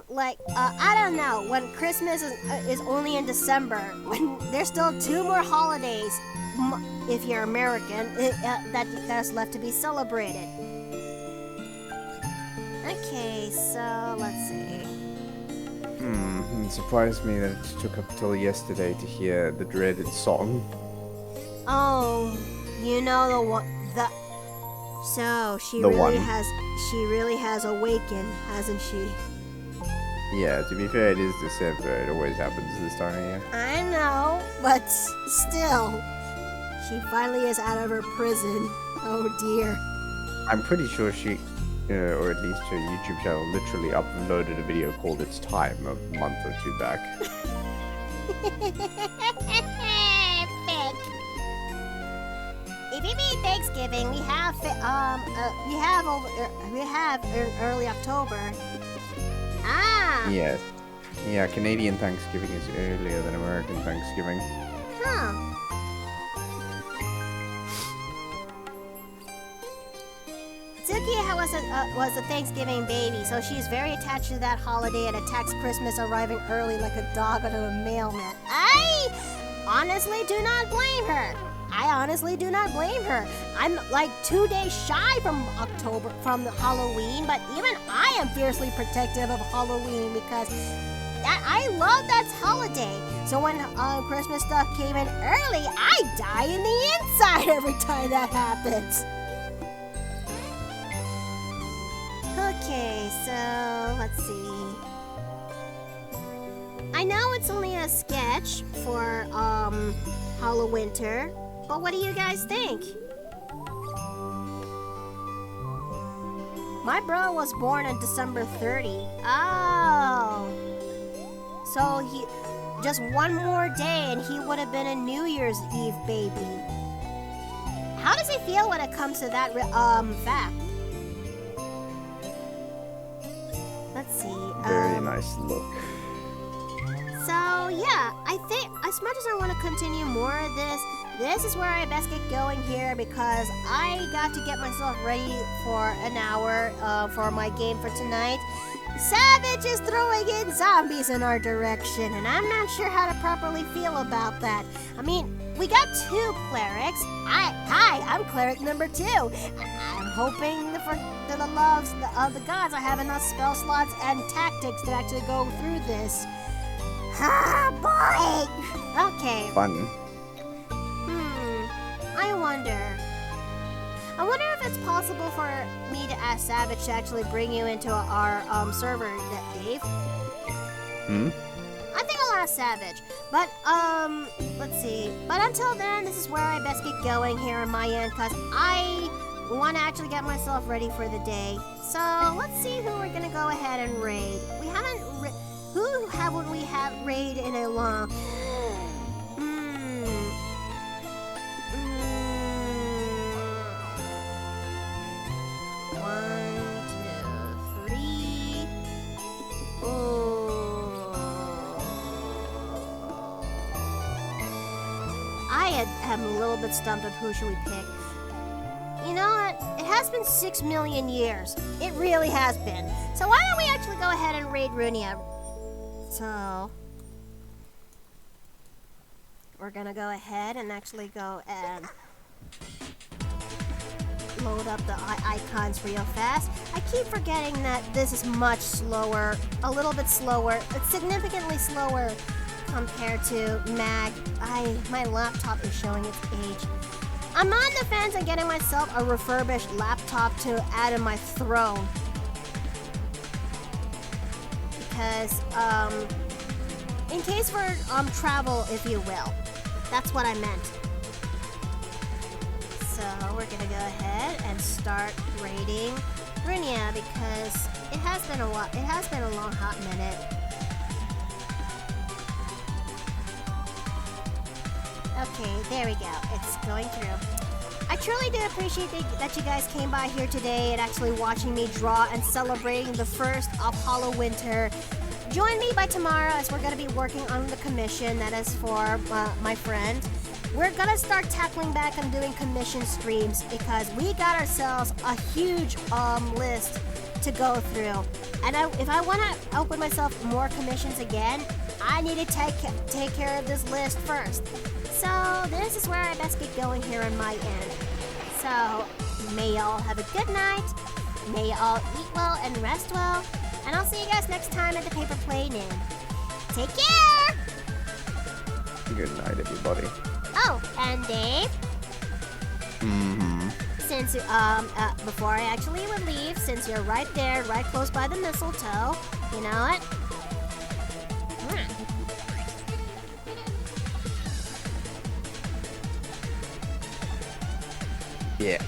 like, I don't know, when Christmas is only in December, when there's still 2 more holidays, if you're American, that's left to be celebrated. Okay, so let's see. It surprised me that it took up till yesterday to hear the dreaded song. Oh, you know the one. So she really has awakened, hasn't she? Yeah, to be fair, it is December. It always happens this time of year. I know, but still, she finally is out of her prison. Oh dear. I'm pretty sure she, or at least her YouTube channel, literally uploaded a video called "It's Time" a month or 2 back. If you mean Thanksgiving, we have in early October. Ah. Yes. Yeah, Canadian Thanksgiving is earlier than American Thanksgiving. Huh. Tsuki was a Thanksgiving baby, so she's very attached to that holiday and attacks Christmas arriving early like a dog on a mailman. I honestly do not blame her. I'm like 2 days shy from Halloween, but even I am fiercely protective of Halloween because I love that holiday. So when Christmas stuff came in early, I die in the inside every time that happens. Okay, so let's see. I know it's only a sketch for HalloWinter, but what do you guys think? My bro was born on December 30. Oh. So he just one more day and he would have been a New Year's Eve baby. How does he feel when it comes to that fact? Let's see. Very nice look. So yeah, I think as much as I want to continue more of this is where I best get going here because I got to get myself ready for an hour for my game for tonight. Savage is throwing in zombies in our direction, and I'm not sure how to properly feel about that. I mean, we got 2 clerics. I'm cleric number 2. I'm hoping for the loves of the gods I have enough spell slots and tactics to actually go through this. Ah, boy! Okay. Fun. I wonder if it's possible for me to ask Savage to actually bring you into our server, Dave. I think I'll ask Savage. But, let's see. But until then, this is where I best get going here on my end, because I want to actually get myself ready for the day. So, let's see who we're going to go ahead and raid. Who haven't we had raid in a long... 1, 2, 3. I am a little bit stumped on who should we pick. You know what? It has been 6 million years. It really has been. So why don't we actually go ahead and raid Runia? So we're gonna go ahead and actually go and load up the icons real fast. I keep forgetting that this is much slower, a little bit slower. It's significantly slower compared to Mag. My laptop is showing its age. I'm on the fence on getting myself a refurbished laptop to add in my throne. Because, in case for travel, if you will. That's what I meant. So we're gonna go ahead and start raiding Brunia because it has been a while. It has been a long hot minute. Okay, there we go. It's going through. I truly do appreciate that you guys came by here today and actually watching me draw and celebrating the first of HalloWinter. Join me by tomorrow as we're going to be working on the commission that is for my friend. We're going to start tackling back and doing commission streams because we got ourselves a huge list to go through. And if I want to open myself more commissions again, I need to take care of this list first. So this is where I best get going here on my end. So may y'all have a good night. May y'all eat well and rest well. And I'll see you guys next time at the Paper Plane Inn. Take care! Good night, everybody. Oh, and Dave? Mm-hmm. Since, before I actually would leave, since you're right there, right close by the mistletoe, you know what? Yeah,